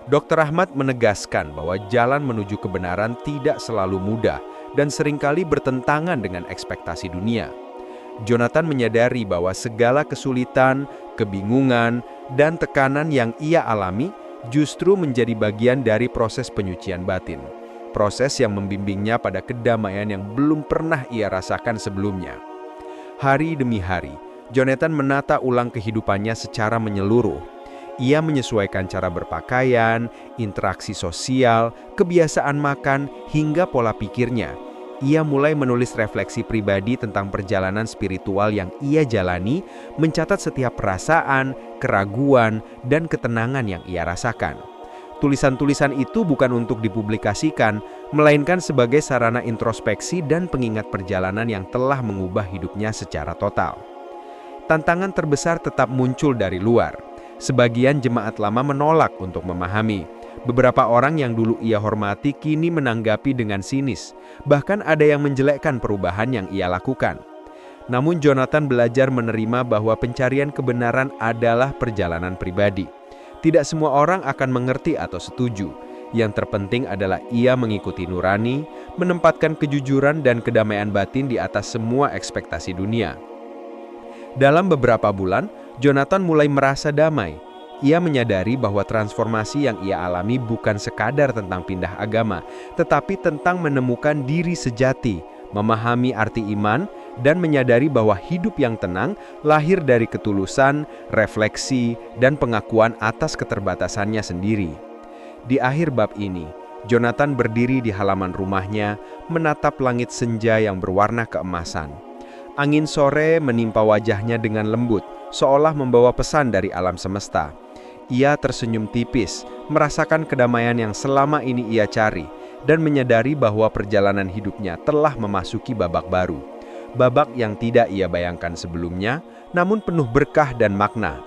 Dr. Ahmad menegaskan bahwa jalan menuju kebenaran tidak selalu mudah dan seringkali bertentangan dengan ekspektasi dunia. Jonathan menyadari bahwa segala kesulitan, kebingungan, dan tekanan yang ia alami justru menjadi bagian dari proses penyucian batin. Proses yang membimbingnya pada kedamaian yang belum pernah ia rasakan sebelumnya. Hari demi hari, Jonathan menata ulang kehidupannya secara menyeluruh. Ia menyesuaikan cara berpakaian, interaksi sosial, kebiasaan makan, hingga pola pikirnya. Ia mulai menulis refleksi pribadi tentang perjalanan spiritual yang ia jalani, mencatat setiap perasaan, keraguan, dan ketenangan yang ia rasakan. Tulisan-tulisan itu bukan untuk dipublikasikan, melainkan sebagai sarana introspeksi dan pengingat perjalanan yang telah mengubah hidupnya secara total. Tantangan terbesar tetap muncul dari luar. Sebagian jemaat lama menolak untuk memahami. Beberapa orang yang dulu ia hormati kini menanggapi dengan sinis. Bahkan ada yang menjelekkan perubahan yang ia lakukan. Namun Jonathan belajar menerima bahwa pencarian kebenaran adalah perjalanan pribadi. Tidak semua orang akan mengerti atau setuju. Yang terpenting adalah ia mengikuti nurani, menempatkan kejujuran dan kedamaian batin di atas semua ekspektasi dunia. Dalam beberapa bulan, Jonathan mulai merasa damai. Ia menyadari bahwa transformasi yang ia alami bukan sekadar tentang pindah agama, tetapi tentang menemukan diri sejati, memahami arti iman, dan menyadari bahwa hidup yang tenang lahir dari ketulusan, refleksi, dan pengakuan atas keterbatasannya sendiri. Di akhir bab ini, Jonathan berdiri di halaman rumahnya, menatap langit senja yang berwarna keemasan. Angin sore menimpa wajahnya dengan lembut, seolah membawa pesan dari alam semesta. Ia tersenyum tipis, merasakan kedamaian yang selama ini ia cari, dan menyadari bahwa perjalanan hidupnya telah memasuki babak baru. Babak yang tidak ia bayangkan sebelumnya, namun penuh berkah dan makna.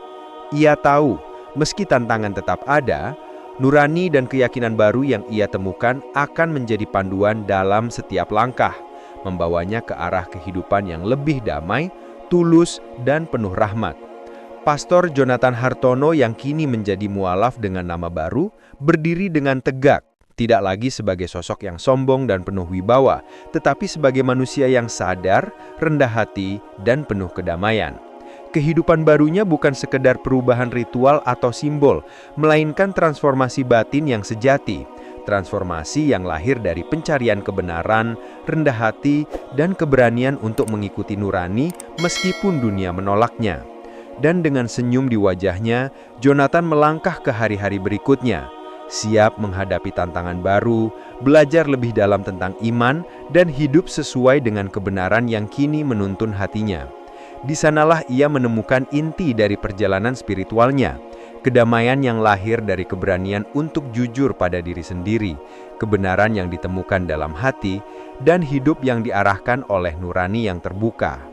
Ia tahu, meski tantangan tetap ada, nurani dan keyakinan baru yang ia temukan akan menjadi panduan dalam setiap langkah, membawanya ke arah kehidupan yang lebih damai, tulus, dan penuh rahmat. Pastor Jonathan Hartono yang kini menjadi mualaf dengan nama baru, berdiri dengan tegak, tidak lagi sebagai sosok yang sombong dan penuh wibawa, tetapi sebagai manusia yang sadar, rendah hati, dan penuh kedamaian. Kehidupan barunya bukan sekedar perubahan ritual atau simbol, melainkan transformasi batin yang sejati. Transformasi yang lahir dari pencarian kebenaran, rendah hati, dan keberanian untuk mengikuti nurani meskipun dunia menolaknya. Dan dengan senyum di wajahnya, Jonathan melangkah ke hari-hari berikutnya, siap menghadapi tantangan baru, belajar lebih dalam tentang iman, dan hidup sesuai dengan kebenaran yang kini menuntun hatinya. Di sanalah ia menemukan inti dari perjalanan spiritualnya, kedamaian yang lahir dari keberanian untuk jujur pada diri sendiri, kebenaran yang ditemukan dalam hati, dan hidup yang diarahkan oleh nurani yang terbuka.